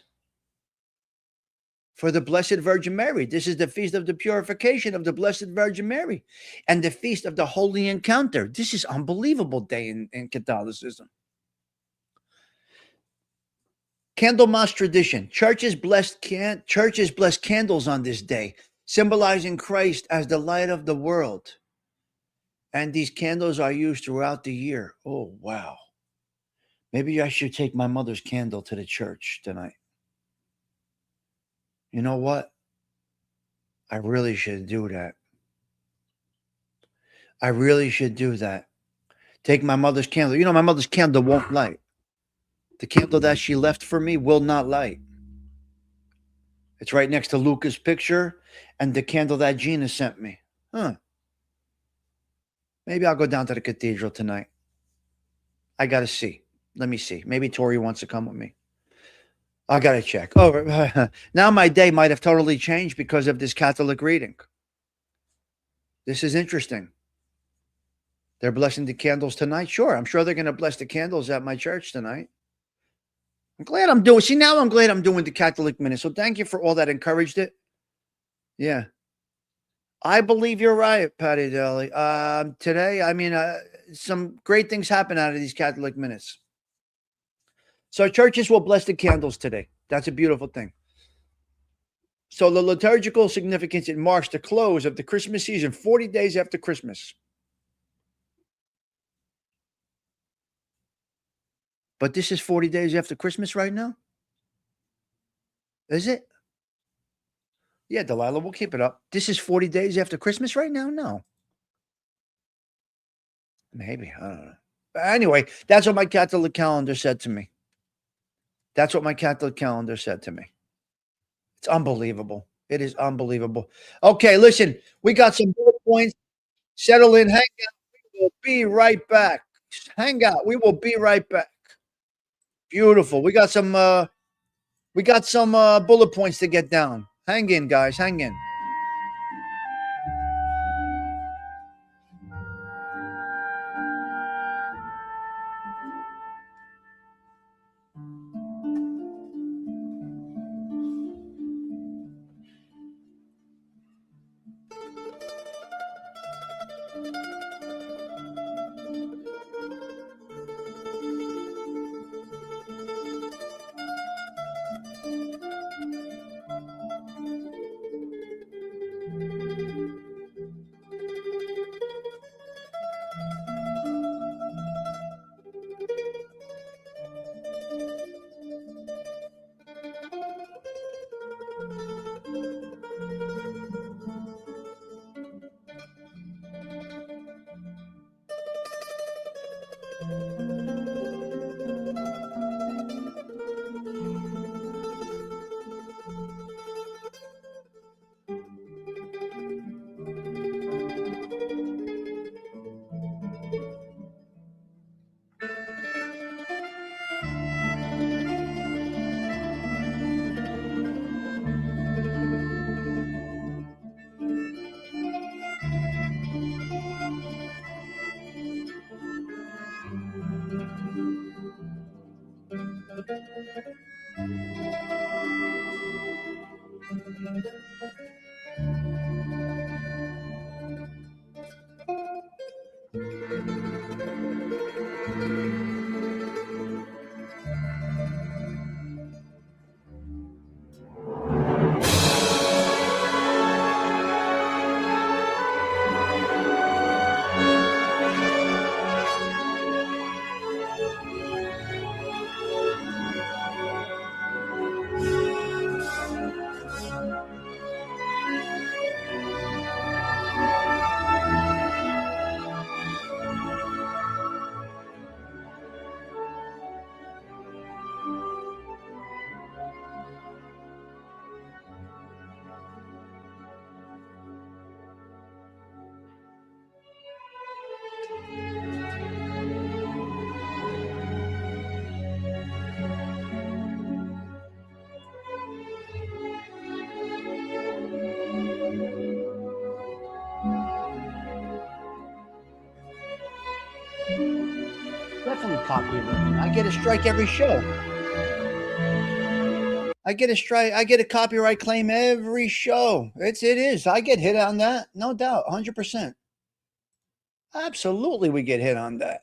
for the Blessed Virgin Mary. This is the Feast of the Purification of the Blessed Virgin Mary and the Feast of the Holy Encounter. This is unbelievable day in Catholicism. Candlemas tradition. Churches bless candles on this day, symbolizing Christ as the light of the world. And these candles are used throughout the year. Oh, wow. Maybe I should take my mother's candle to the church tonight. You know what? I really should do that. Take my mother's candle. You know, my mother's candle won't light. The candle that she left for me will not light. It's right next to Luca's picture and the candle that Gina sent me. Maybe I'll go down to the cathedral tonight. I got to see. Let me see. Maybe Tori wants to come with me. I got to check. Oh, now my day might have totally changed because of this Catholic reading. This is interesting. They're blessing the candles tonight. Sure, I'm sure they're going to bless the candles at my church tonight. I'm glad I'm doing. See, now I'm glad I'm doing the Catholic Minute. So thank you for all that encouraged it. Yeah. I believe you're right, Patty Daly. Today, I mean, some great things happen out of these Catholic Minutes. So churches will bless the candles today. That's a beautiful thing. So the liturgical significance, it marks the close of the Christmas season, 40 days after Christmas. But this is 40 days after Christmas right now? Is it? Yeah, Delilah, we'll keep it up. This is 40 days after Christmas right now? No. Maybe. I don't know. But anyway, that's what my Catholic calendar said to me. It's unbelievable. It is unbelievable. Okay, listen, we got some bullet points. Settle in, hang out. We will be right back. Hang out. We will be right back. Beautiful. We got some bullet points to get down. Hang in, guys. Hang in. Definitely copyright. I get a strike every show. I get a strike. I get a copyright claim every show. It is. I get hit on that, no doubt, 100%. Absolutely, we get hit on that.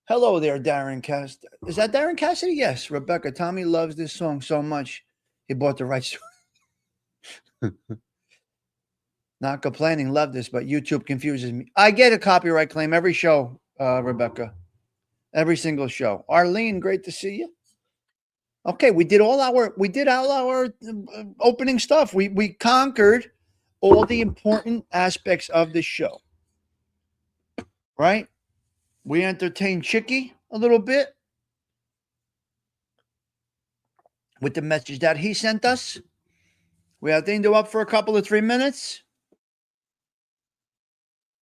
Hello there, Darren Cassidy. Is that Darren Cassidy? Yes, Rebecca. Tommy loves this song so much, he bought the rights to it. Not complaining, love this, but YouTube confuses me. I get a copyright claim every show, Rebecca. Every single show. Arlene, great to see you. Okay, we did all our opening stuff. We conquered all the important aspects of the show. Right? We entertained Chicky a little bit with the message that he sent us. We had Dindo up for a couple of 3 minutes.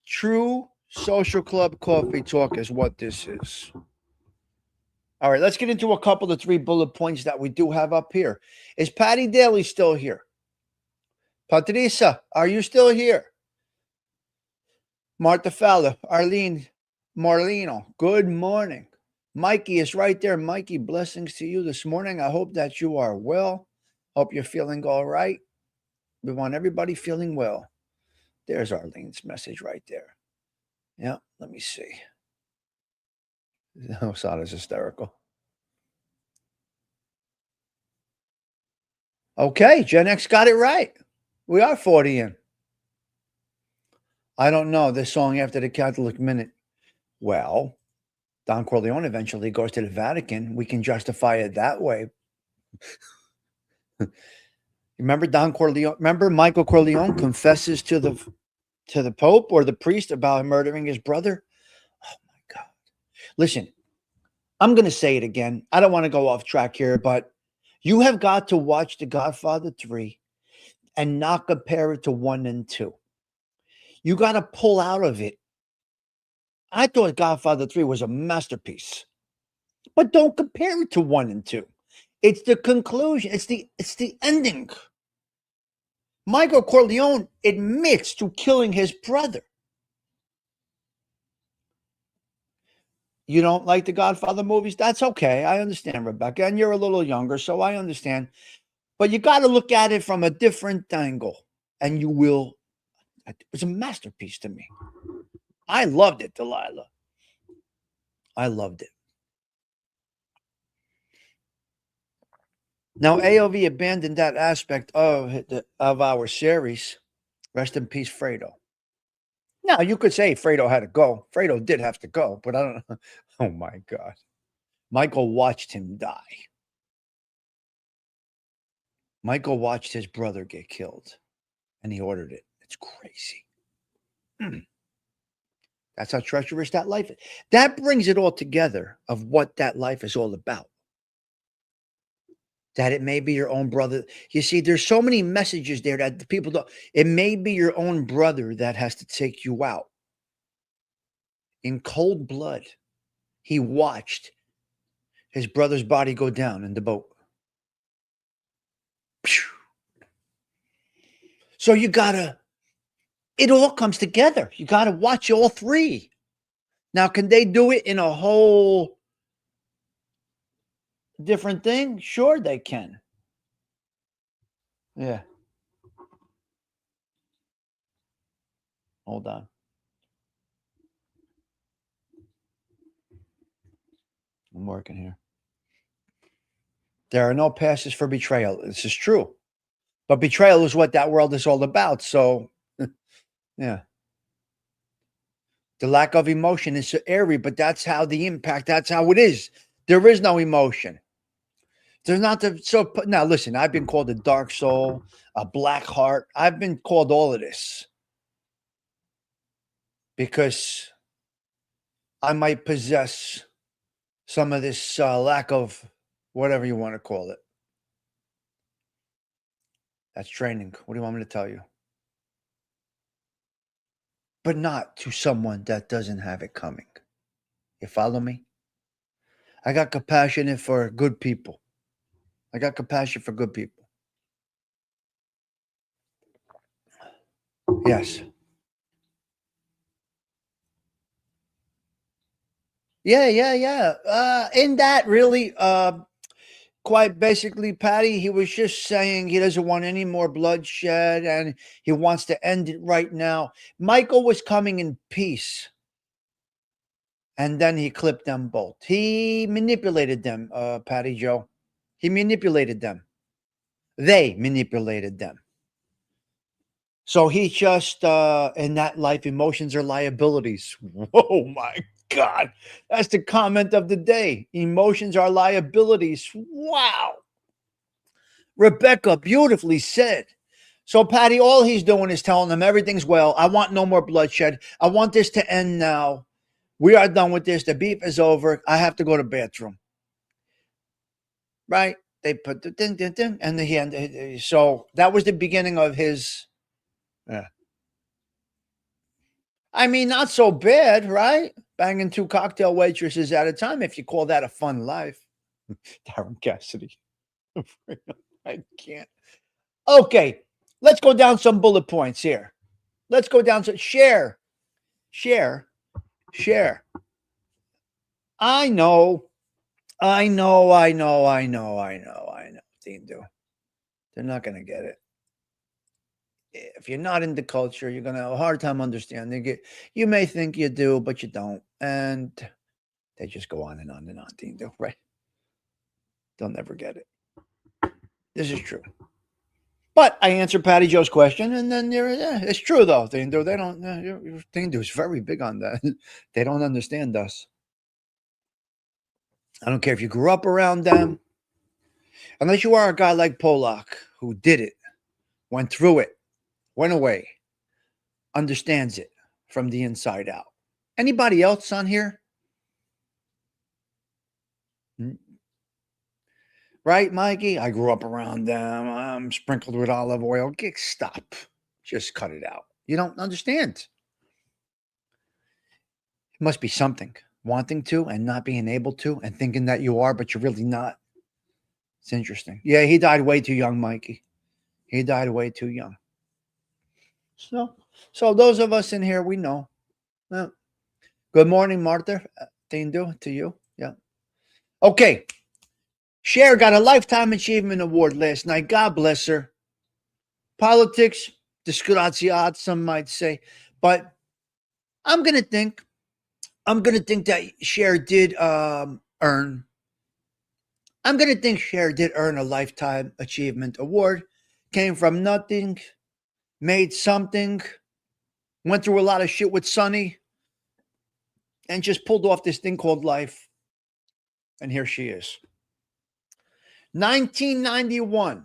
True social club coffee talk is what this is. All right, let's get into a couple of 3 bullet points that we do have up here. Is Patty Daly still here? Patricia, are you still here? Martha Fowler, Arlene Marlino, good morning. Mikey is right there. Mikey, blessings to you this morning. I hope that you are well. Hope you're feeling all right. We want everybody feeling well. There's Arlene's message right there. Yeah, let me see. Oh, Sada's hysterical. Okay, Gen X got it right. We are 40 in. I don't know this song after the Catholic Minute. Well, Don Corleone eventually goes to the Vatican. We can justify it that way. Remember Don Corleone? Remember Michael Corleone confesses to the Pope or the priest about murdering his brother? Oh my God. Listen, I'm going to say it again. I don't want to go off track here, but you have got to watch The Godfather 3 and not compare it to 1 and 2. You got to pull out of it. I thought Godfather 3 was a masterpiece, but don't compare it to 1 and 2. It's the conclusion. It's the ending. Michael Corleone admits to killing his brother. You don't like the Godfather movies? That's okay. I understand, Rebecca. And you're a little younger, so I understand. But you got to look at it from a different angle, and you will. It was a masterpiece to me. I loved it, Delilah. I loved it. Now, AOV abandoned that aspect of our series. Rest in peace, Fredo. Now, you could say Fredo had to go. Fredo did have to go, but I don't know. Oh, my God. Michael watched him die. Michael watched his brother get killed, and he ordered it. It's crazy. That's how treacherous that life is. That brings it all together of what that life is all about. That it may be your own brother. You see, there's so many messages there that the people don't. It may be your own brother that has to take you out. In cold blood, he watched his brother's body go down in the boat. So you gotta, it all comes together. You gotta watch all 3. Now, can they do it in a whole different thing? Sure, they can. Yeah. Hold on. I'm working here. There are no passes for betrayal. This is true. But betrayal is what that world is all about. So, yeah. The lack of emotion is airy, but that's how the impact, that's how it is. There is no emotion. There's not the, so now listen, I've been called a dark soul, a black heart. I've been called all of this because I might possess some of this lack of whatever you want to call it. That's training. What do you want me to tell you? But not to someone that doesn't have it coming. You follow me? I got compassion for good people. I got compassion for good people. Yes. Yeah. In that, really, quite basically, Patty, he was just saying he doesn't want any more bloodshed and he wants to end it right now. Michael was coming in peace. And then he clipped them both. He manipulated them, Patty Joe. He manipulated them. They manipulated them. So he just, in that life, emotions are liabilities. Whoa, my God. That's the comment of the day. Emotions are liabilities. Wow. Rebecca beautifully said. So, Patty, all he's doing is telling them everything's well. I want no more bloodshed. I want this to end now. We are done with this. The beef is over. I have to go to the bathroom. Right? They put the ding, ding, ding, and the hand. So that was the beginning of his. Yeah. I mean, not so bad, right? Banging 2 cocktail waitresses at a time, if you call that a fun life. Darren Cassidy. I can't. Okay, let's go down some bullet points here. Let's go down to share. I know. Dean do. They're not going to get it. If you're not into culture, you're going to have a hard time understanding it. You may think you do, but you don't. And they just go on and on and on, Dean do, right? They'll never get it. This is true. But I answered Patty Joe's question, and then it's true though. They don't. Thing is very big on that. They don't understand us. I don't care if you grew up around them, unless you are a guy like Polak who did it, went through it, went away, understands it from the inside out. Anybody else on here? Right, Mikey? I grew up around them. I'm sprinkled with olive oil. Stop. Just cut it out. You don't understand. It must be something. Wanting to and not being able to and thinking that you are, but you're really not. It's interesting. Yeah, he died way too young, Mikey. He died way too young. So those of us in here, we know. Well, good morning, Martha. Tindu, to you. Yeah. Okay. Cher got a Lifetime Achievement Award last night. God bless her. Politics, disgraziat, some might say. But I'm going to think that Cher did earn. I'm going to think Cher did earn a Lifetime Achievement Award. Came from nothing, made something, went through a lot of shit with Sonny, and just pulled off this thing called life. And here she is. 1991,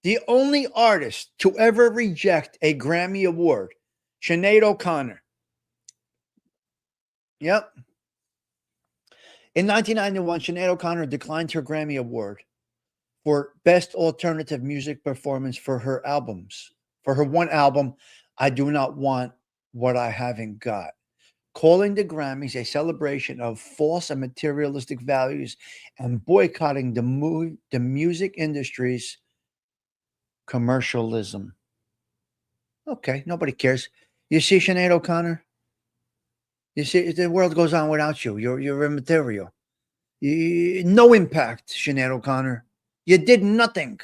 the only artist to ever reject a Grammy Award, Sinead O'Connor. Yep. In 1991, Sinead O'Connor declined her Grammy Award for Best Alternative Music Performance for her albums. For her one album, I Do Not Want What I Haven't Got, calling the Grammys a celebration of false and materialistic values and boycotting the music industry's commercialism. Okay, nobody cares. You see, Sinead O'Connor? You see, the world goes on without you. You're immaterial. No impact, Sinead O'Connor. You did nothing.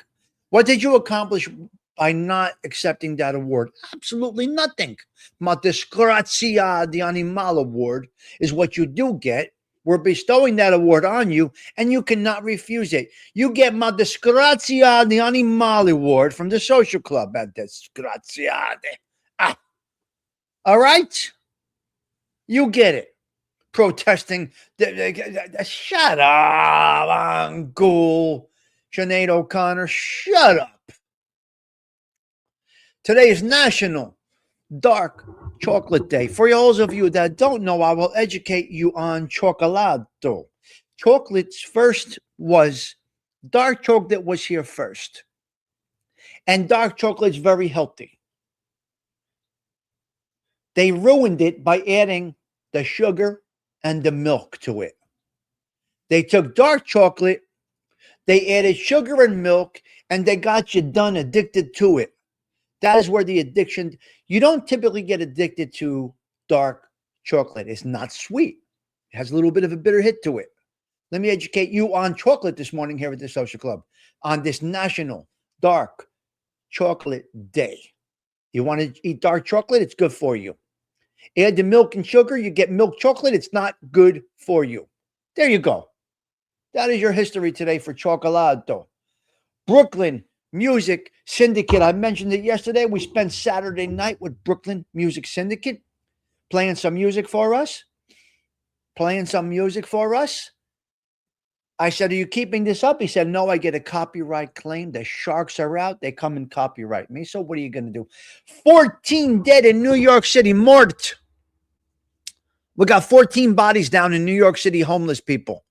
What did you accomplish by not accepting that award? Absolutely nothing. Ma disgrazia di animal award is what you do get. We're bestowing that award on you, and you cannot refuse it. You get Ma disgrazia di animal award from the social club. Ma disgrazia. Ah, all right? You get it. Protesting. Shut up, Uncle Sinead O'Connor. Shut up. Today is National Dark Chocolate Day. For those of you that don't know, I will educate you on chocolato. Chocolate's first was dark chocolate was here first. And dark chocolate is very healthy. They ruined it by adding the sugar and the milk to it. They took dark chocolate, they added sugar and milk, and they got you done addicted to it. That is where the addiction, you don't typically get addicted to dark chocolate. It's not sweet. It has a little bit of a bitter hit to it. Let me educate you on chocolate this morning here at the Social Club on this National Dark Chocolate Day. You want to eat dark chocolate? It's good for you. Add the milk and sugar, you get milk chocolate. It's not good for you. There you go. That is your history today for Chocolato. Brooklyn Music Syndicate. I mentioned it yesterday. We spent Saturday night with Brooklyn Music Syndicate playing some music for us. I said, are you keeping this up? He said, no, I get a copyright claim. The sharks are out. They come and copyright me. So what are you going to do? 14 dead in New York City. Mort. We got 14 bodies down in New York City, homeless people.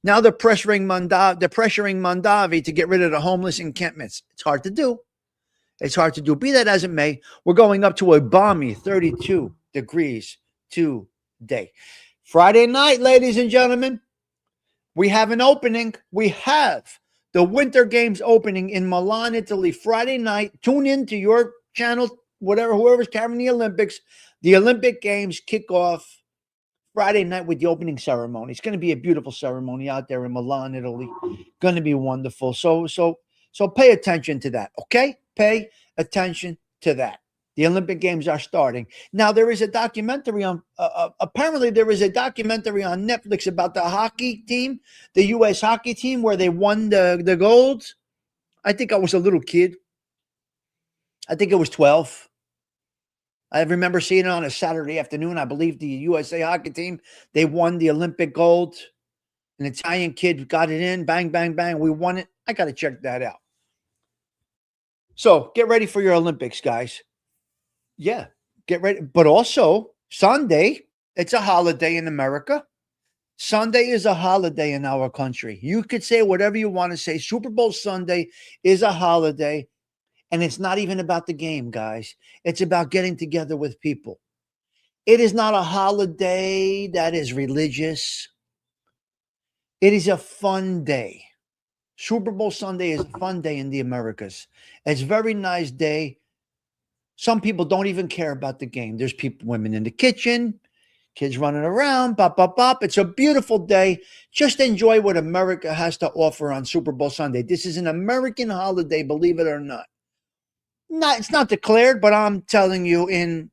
Now they're pressuring Mondavi to get rid of the homeless encampments. It's hard to do. Be that as it may, we're going up to a balmy 32 degrees today. Friday night, ladies and gentlemen, we have an opening. We have the Winter Games opening in Milan, Italy, Friday night. Tune in to your channel, whoever's carrying the Olympics. The Olympic Games kick off Friday night with the opening ceremony. It's going to be a beautiful ceremony out there in Milan, Italy. Going to be wonderful. So pay attention to that, okay? Pay attention to that. The Olympic Games are starting. Now, there is a documentary on, apparently there is a documentary on Netflix about the hockey team, the U.S. hockey team, where they won the gold. I think I was a little kid. I think it was 12. I remember seeing it on a Saturday afternoon. I believe the USA hockey team, they won the Olympic gold. An Italian kid got it in. Bang, bang, bang. We won it. I got to check that out. So get ready for your Olympics, guys. Yeah, get ready. But also, Sunday, it's a holiday in America. Sunday is a holiday in our country. You could say whatever you want to say. Super Bowl Sunday is a holiday. And it's not even about the game, guys. It's about getting together with people. It is not a holiday that is religious. It is a fun day. Super Bowl Sunday is a fun day in the Americas. It's a very nice day. Some people don't even care about the game. There's women in the kitchen, kids running around, bop, bop, bop. It's a beautiful day. Just enjoy what America has to offer on Super Bowl Sunday. This is an American holiday, believe it or not. It's not declared, but I'm telling you, in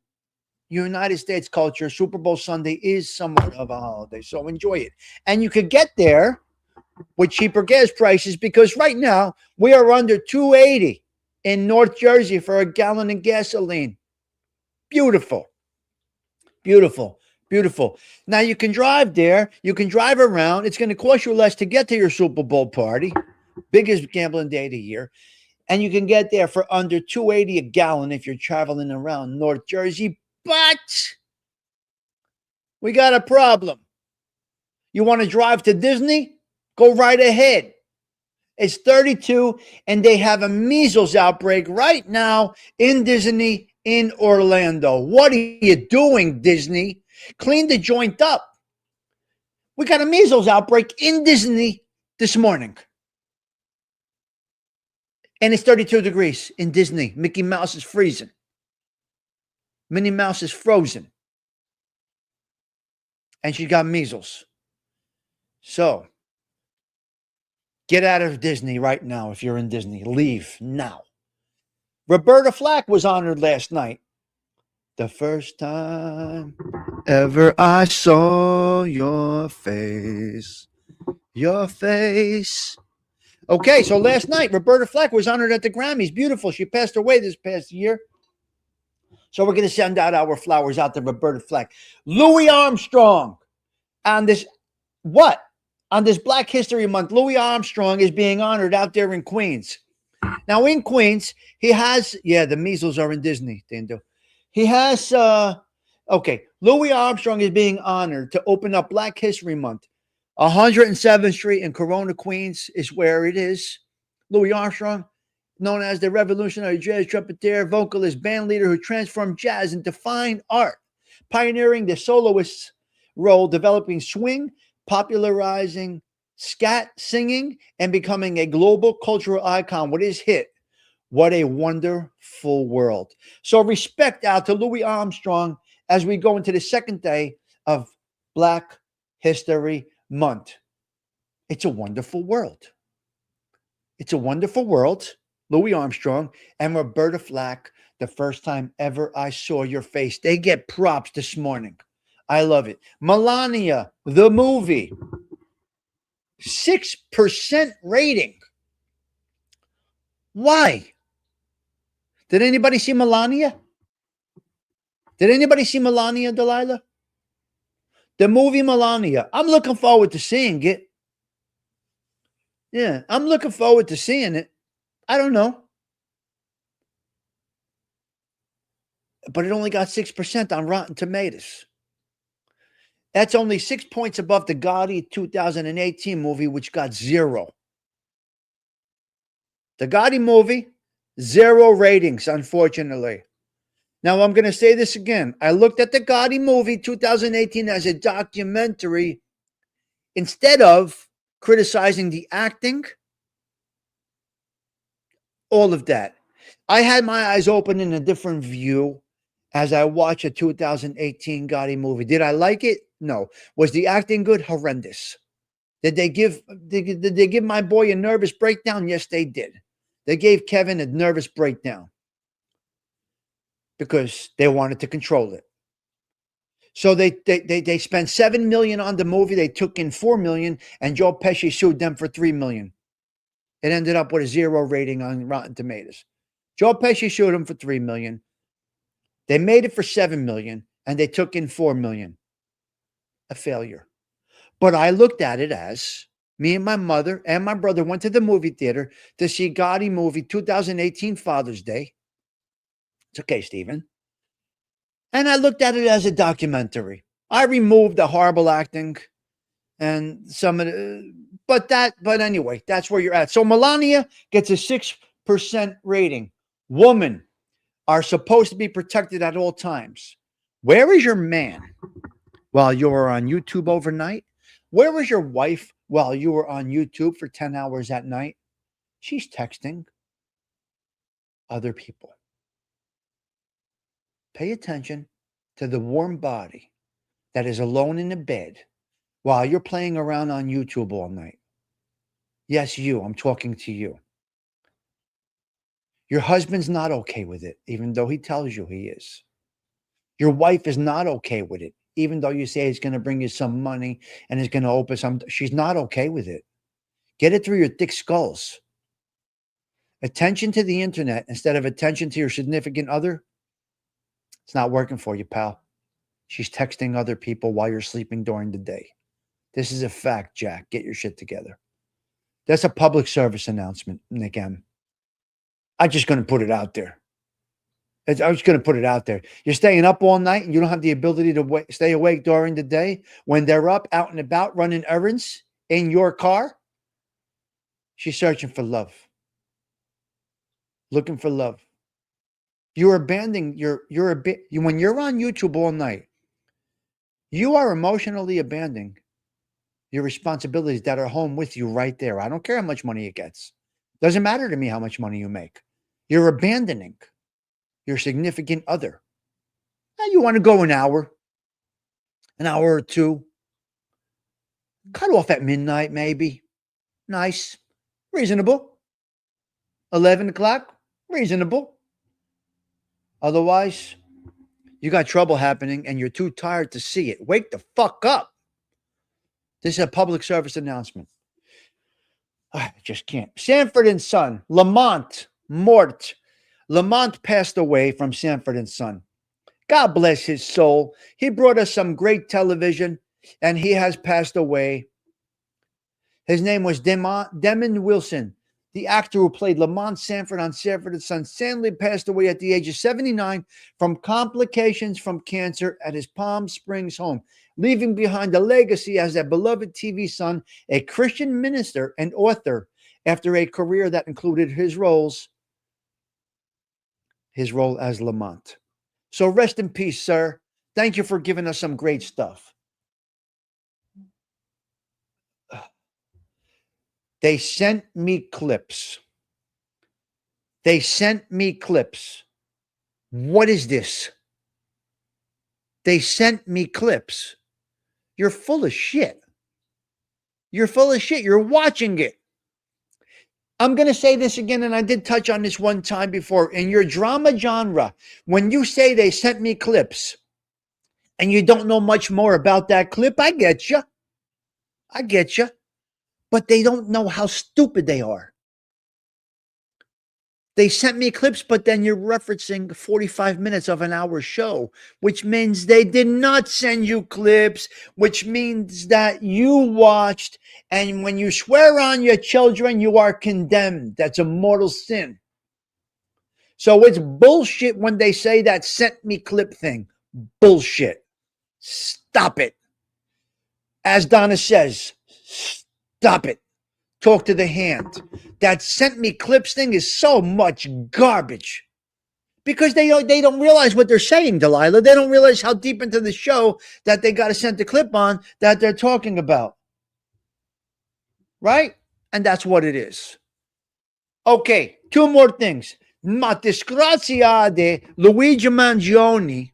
United States culture, Super Bowl Sunday is somewhat of a holiday. So enjoy it. And you could get there with cheaper gas prices because right now we are under $2.80 in North Jersey for a gallon of gasoline. Beautiful. Beautiful. Beautiful. Now you can drive there. You can drive around. It's going to cost you less to get to your Super Bowl party. Biggest gambling day of the year. And you can get there for under $2.80 a gallon if you're traveling around North Jersey. But we got a problem. You want to drive to Disney? Go right ahead. It's 32, and they have a measles outbreak right now in Disney in Orlando. What are you doing, Disney? Clean the joint up. We got a measles outbreak in Disney this morning. And it's 32 degrees in Disney. Mickey Mouse is freezing. Minnie Mouse is frozen. And she got measles. So, Get out of Disney right now if you're in Disney. Leave now. Roberta Flack was honored last night. The first time ever I saw your face. Your face. Okay, so last night, Roberta Flack was honored at the Grammys. Beautiful. She passed away this past year. So we're going to send out our flowers out to Roberta Flack. Louis Armstrong on this, what? On this Black History Month, Louis Armstrong is being honored out there in Queens. Now, in Queens, he has, yeah, the measles are in Disney, Dindo. He has, okay, Louis Armstrong is being honored to open up Black History Month. 107th Street in Corona, Queens is where it is. Louis Armstrong, known as the revolutionary jazz trumpeter, vocalist, band leader who transformed jazz into fine art, pioneering the soloist's role, developing swing, popularizing scat singing, and becoming a global cultural icon with his hit, What a Wonderful World. So respect out to Louis Armstrong as we go into the second day of Black History Month. It's a wonderful world. It's a wonderful world. Louis Armstrong and Roberta Flack, the first time ever I saw your face. They get props this morning. I love it. Melania, the movie. 6% rating. Why? Did anybody see Melania? Did anybody see Melania, Delilah? The movie Melania. I'm looking forward to seeing it. Yeah, I'm looking forward to seeing it. I don't know. But it only got 6% on Rotten Tomatoes. That's only 6 points above the Gotti 2018 movie, which got 0. The Gotti movie, 0 ratings, unfortunately. Now, I'm going to say this again. I looked at the Gotti movie 2018 as a documentary instead of criticizing the acting, all of that. I had my eyes open in a different view as I watched a 2018 Gotti movie. Did I like it? No. Was the acting good? Horrendous. Did they give my boy a nervous breakdown? Yes, they did. They gave Kevin a nervous breakdown because they wanted to control it. So they spent $7 million on the movie. They took in $4 million, and Joe Pesci sued them for $3 million. It ended up with a 0 rating on Rotten Tomatoes. Joe Pesci sued them for $3 million. They made it for $7 million, and they took in $4 million. A failure. But I looked at it as me and my mother and my brother went to the movie theater to see Gotti movie 2018 Father's Day. It's okay, Stephen. And I looked at it as a documentary. I removed the horrible acting and some of the, but anyway, that's where you're at. So Melania gets a 6% rating. Women are supposed to be protected at all times. Where is your man while you were on YouTube overnight? Where was your wife while you were on YouTube for 10 hours at night? She's texting other people. Pay attention to the warm body that is alone in the bed while you're playing around on YouTube all night. Yes, you. I'm talking to you. Your husband's not okay with it, even though he tells you he is. Your wife is not okay with it, even though you say he's going to bring you some money and is going to open some. She's not okay with it. Get it through your thick skulls. Attention to the internet instead of attention to your significant other. It's not working for you, pal. She's texting other people while you're sleeping during the day. This is a fact, Jack. Get your shit together. That's a public service announcement, Nick M. I'm just going to put it out there. I'm just going to put it out there. You're staying up all night and you don't have the ability to stay awake during the day when they're up, out and about, running errands in your car. She's searching for love. Looking for love. You're abandoning when you're on YouTube all night, you are emotionally abandoning your responsibilities that are home with you right there. I don't care how much money it gets. Doesn't matter to me how much money you make. You're abandoning your significant other. Now you want to go an hour or two. Cut off at midnight, maybe. Nice. Reasonable. 11 o'clock? Reasonable. Otherwise, you got trouble happening and you're too tired to see it. Wake the fuck up. This is a public service announcement. I just can't. Sanford and Son, Lamont Mort. Lamont passed away from Sanford and Son. God bless his soul. He brought us some great television, and he has passed away. His name was Demon Wilson, the actor who played Lamont Sanford on Sanford and Son. Sadly passed away at the age of 79 from complications from cancer at his Palm Springs home, leaving behind a legacy as a beloved TV son, a Christian minister, and author after a career that included his role as Lamont. So rest in peace, sir. Thank you for giving us some great stuff. They sent me clips. They sent me clips. What is this? They sent me clips. You're full of shit. You're full of shit. You're watching it. I'm going to say this again, and I did touch on this one time before. In your drama genre, when you say they sent me clips and you don't know much more about that clip, I get you. I get you. But they don't know how stupid they are. They sent me clips, but then you're referencing 45 minutes of an hour show, which means they did not send you clips, which means that you watched, and when you swear on your children, you are condemned. That's a mortal sin. So it's bullshit when they say that sent me clip thing. Bullshit. Stop it. As Donna says, stop it. Talk to the hand. That sent me clips thing is so much garbage. Because they don't realize what they're saying, Delilah. They don't realize how deep into the show that they got to send the clip on that they're talking about. Right? And that's what it is. Okay, two more things. Ma disgrazia de Luigi Mangione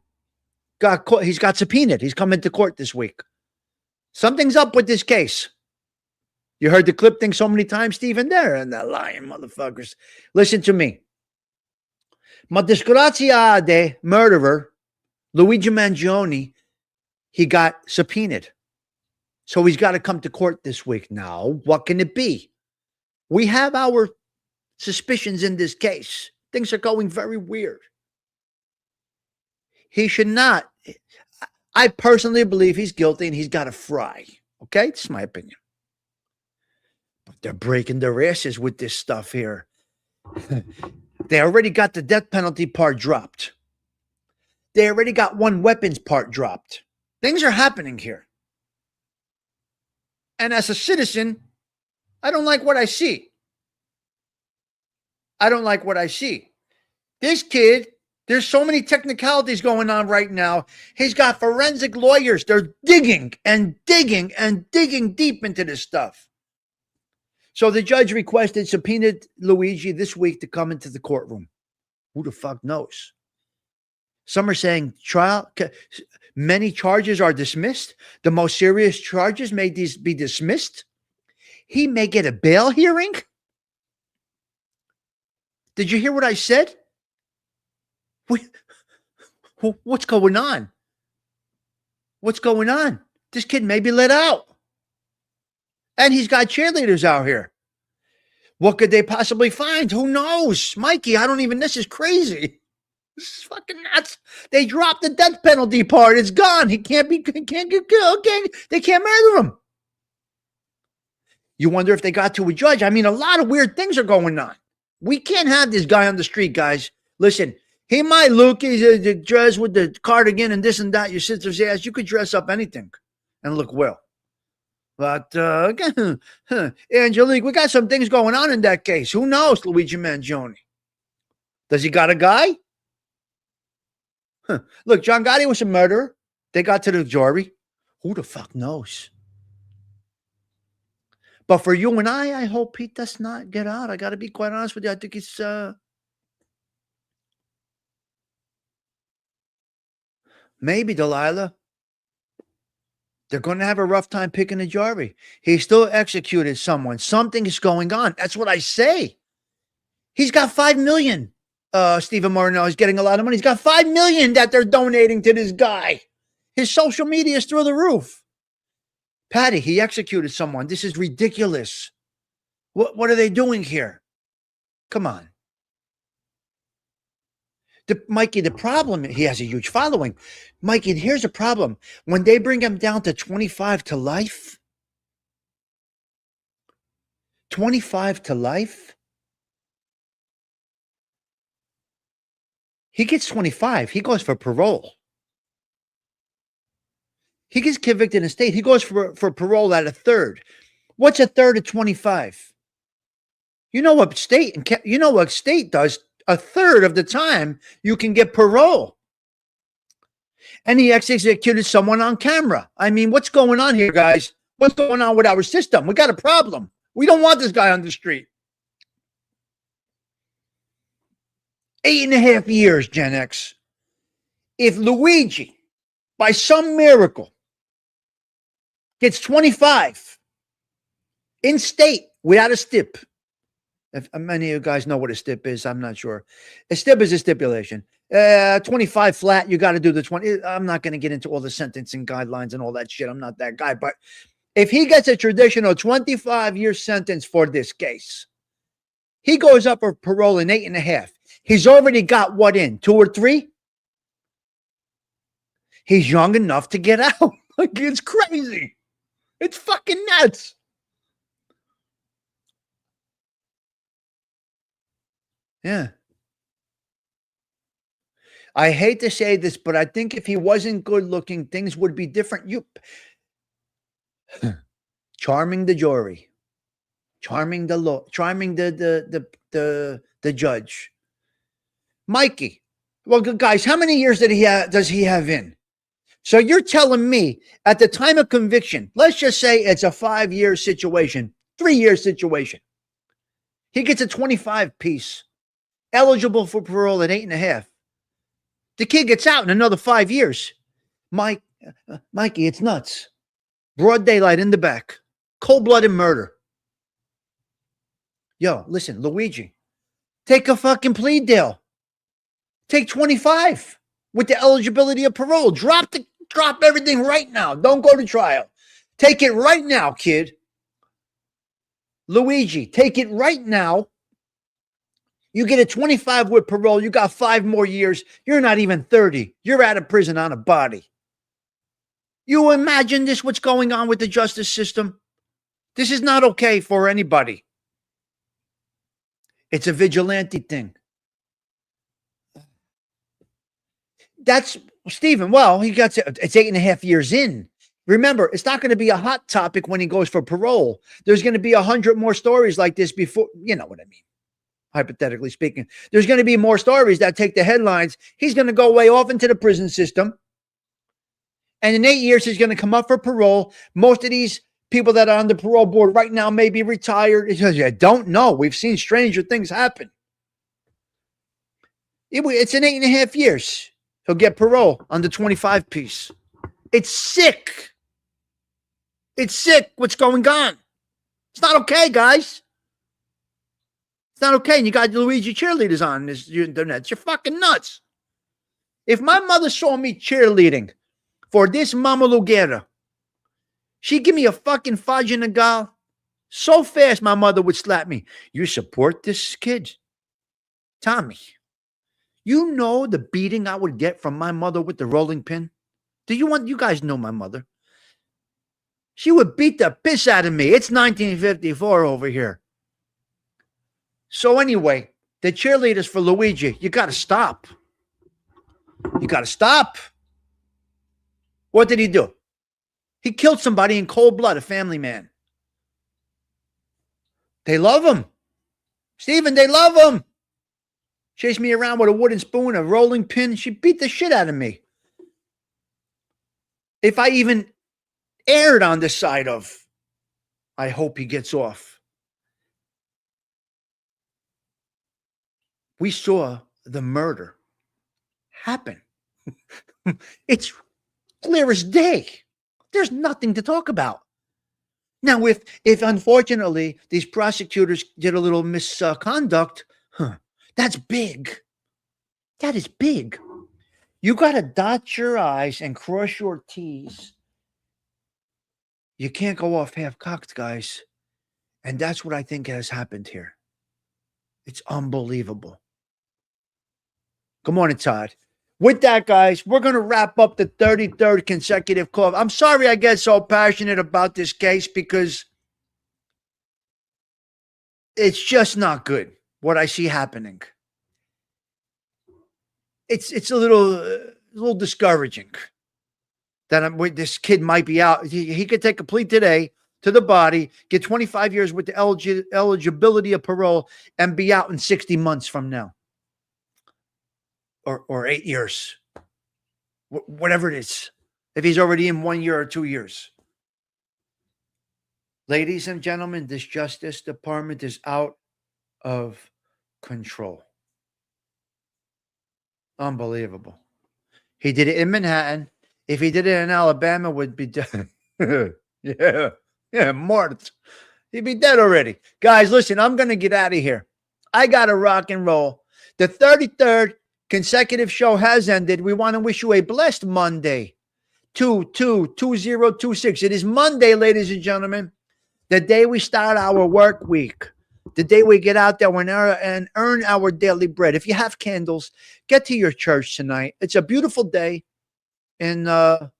got caught. He's got subpoenaed. He's coming to court this week. Something's up with this case. You heard the clip thing so many times, Stephen? There, and the lying motherfuckers. Listen to me. Ma disgrazia de murderer, Luigi Mangione, he got subpoenaed. So he's got to come to court this week. Now, what can it be? We have our suspicions in this case. Things are going very weird. He should not. I personally believe he's guilty and he's got to fry. Okay? It's my opinion. But they're breaking their asses with this stuff here. They already got the death penalty part dropped. They already got one weapons part dropped. Things are happening here. And as a citizen, I don't like what I see. I don't like what I see. This kid, there's so many technicalities going on right now. He's got forensic lawyers. They're digging and digging and digging deep into this stuff. So the judge subpoenaed Luigi this week to come into the courtroom. Who the fuck knows? Some are saying many charges are dismissed. The most serious charges may be dismissed. He may get a bail hearing. Did you hear what I said? What's going on? What's going on? This kid may be let out. And he's got cheerleaders out here. What could they possibly find? Who knows? Mikey, this is crazy. This is fucking nuts. They dropped the death penalty part. It's gone. He can't get killed. Okay. They can't murder him. You wonder if they got to a judge. A lot of weird things are going on. We can't have this guy on the street, guys. Listen, he might look, he's dressed with the cardigan and this and that, your sister's ass. You could dress up anything and look well. But, Angelique, we got some things going on in that case. Who knows, Luigi Mangione? Does he got a guy? Look, John Gotti was a murderer. They got to the jury. Who the fuck knows? But for you and I hope he does not get out. I got to be quite honest with you. I think it's... maybe, Delilah. They're going to have a rough time picking a jury. He still executed someone. Something is going on. That's what I say. He's got $5 million. Stephen Marino is getting a lot of money. He's got $5 million that they're donating to this guy. His social media is through the roof. Patty, he executed someone. This is ridiculous. What are they doing here? Come on. Mikey, the problem, he has a huge following. Mikey, here's the problem. When they bring him down to 25 to life, 25 to life, he gets 25. He goes for parole. He gets convicted in state. He goes for parole at a third. What's a third of 25? You know what state does? A third of the time you can get parole. And he executed someone on camera. I mean, what's going on here, guys? What's going on with our system? We got a problem. We don't want this guy on the street. 8.5 years, Gen X. If Luigi, by some miracle, gets 25 in state without a stip. If many of you guys know what a stip is, I'm not sure. A stip is a stipulation. 25 flat, you got to do the 20. I'm not going to get into all the sentencing guidelines and all that shit. I'm not that guy. But if he gets a traditional 25-year sentence for this case, he goes up for parole in 8.5. He's already got what in? 2 or 3? He's young enough to get out. Like, it's crazy. It's fucking nuts. Yeah. I hate to say this, but I think if he wasn't good looking, things would be different. You charming the jury, charming the law, charming the judge. Mikey. Well, guys, how many years does he have in? So you're telling me at the time of conviction, let's just say it's a 5-year situation, 3-year situation. He gets a 25 piece, eligible for parole at 8.5. The kid gets out in another 5 years. Mikey, it's nuts. Broad daylight in the back. Cold-blooded murder. Yo, listen, Luigi, take a fucking plea deal. Take 25 with the eligibility of parole. Drop everything right now. Don't go to trial. Take it right now, kid. Luigi, take it right now. You get a 25 with parole. You got 5 more years. You're not even 30. You're out of prison on a body. You imagine this, what's going on with the justice system? This is not okay for anybody. It's a vigilante thing. That's Stephen. Well, it's 8.5 years in. Remember, it's not going to be a hot topic when he goes for parole. There's going to be 100 more stories like this before. You know what I mean? Hypothetically speaking, there's going to be more stories that take the headlines. He's going to go way off into the prison system. And in 8 years, he's going to come up for parole. Most of these people that are on the parole board right now may be retired. I don't know. We've seen stranger things happen. It's in 8.5 years. He'll get parole on the 25 piece. It's sick. It's sick what's going on. It's not okay, guys. It's not okay. And you got Luigi cheerleaders on this internet. You're fucking nuts. If my mother saw me cheerleading for this Mama Lugera, she'd give me a fucking fudge in the gal. So fast, my mother would slap me. You support this kid? Tommy, you know the beating I would get from my mother with the rolling pin? You guys know my mother. She would beat the piss out of me. It's 1954 over here. So anyway, the cheerleaders for Luigi, you got to stop. You got to stop. What did he do? He killed somebody in cold blood, a family man. They love him. Stephen, they love him. Chased me around with a wooden spoon, a rolling pin. She beat the shit out of me. If I even erred on the side of, I hope he gets off. We saw the murder happen. It's clear as day. There's nothing to talk about. Now, if unfortunately these prosecutors did a little misconduct, that's big. That is big. You got to dot your I's and cross your T's. You can't go off half-cocked, guys. And that's what I think has happened here. It's unbelievable. Good morning, Todd. With that, guys, we're going to wrap up the 33rd consecutive call. I'm sorry I get so passionate about this case because it's just not good what I see happening. It's a little discouraging that this kid might be out. He could take a plea today to the body, get 25 years with the eligibility of parole, and be out in 60 months from now. Or 8 years. Whatever it is. If he's already in 1 year or 2 years. Ladies and gentlemen, this Justice Department is out of control. Unbelievable. He did it in Manhattan. If he did it in Alabama, would be dead. Yeah, Mort. He'd be dead already. Guys, listen, I'm going to get out of here. I got to rock and roll. The 33rd consecutive show has ended. We want to wish you a blessed Monday. 2/2/2026. It is Monday, ladies and gentlemen. The day we start our work week. The day we get out there and earn our daily bread. If you have candles, get to your church tonight. It's a beautiful day in the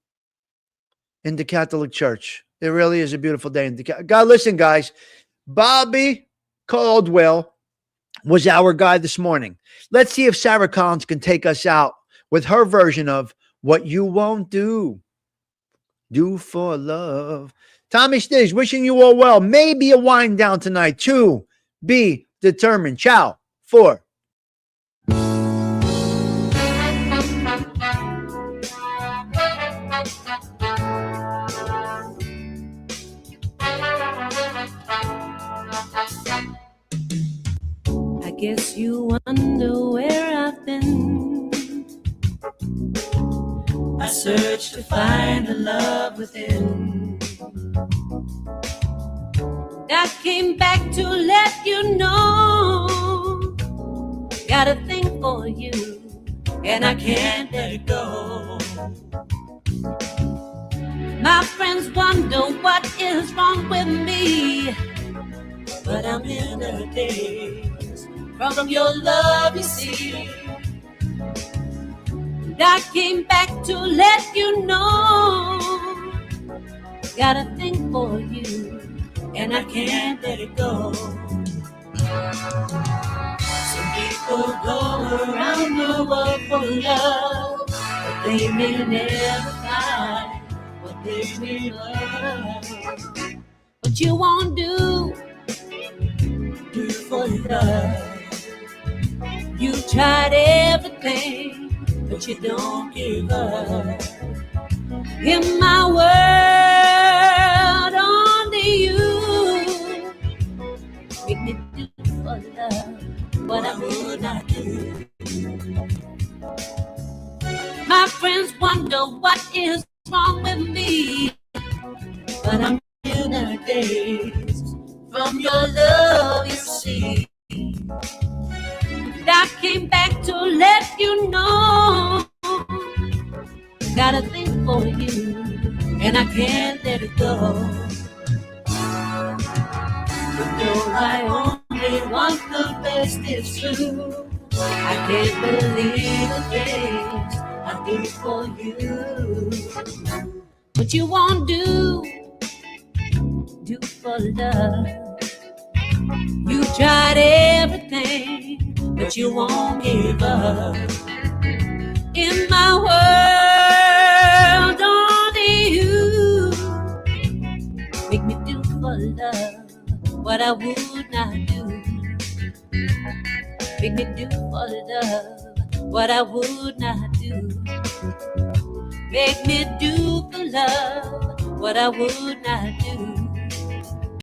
Catholic Church. It really is a beautiful day. God, listen, guys. Bobby Caldwell was our guy this morning. Let's see if Sarah Collins can take us out with her version of What You Won't Do for Love. Tommy Stigs, wishing you all well. Maybe a wind down tonight. To be determined. Ciao. 4. I guess you wonder where I've been. I searched to find the love within. I came back to let you know. Got a thing for you, and I can't let it go. My friends wonder what is wrong with me, but I'm in a daze from your love, you see. And I came back to let you know. Got a thing for you, and I can't let it go. Some people go around the world for love, but they may never find what they really love. What you won't do for love. You tried everything, but you don't give up. In my world, only you make me do for love what I would not do. My friends wonder what is wrong with me, but I'm in a daze from your love, you see. I came back to let you know. Got a thing for you, and I can't let it go. But though I only want the best, it's true. I can't believe the things I do for you. What you won't do for love. You tried everything, but you won't give up. In my world, only you make me do for love what I would not do. Make me do for love what I would not do. Make me do for love what I would not do.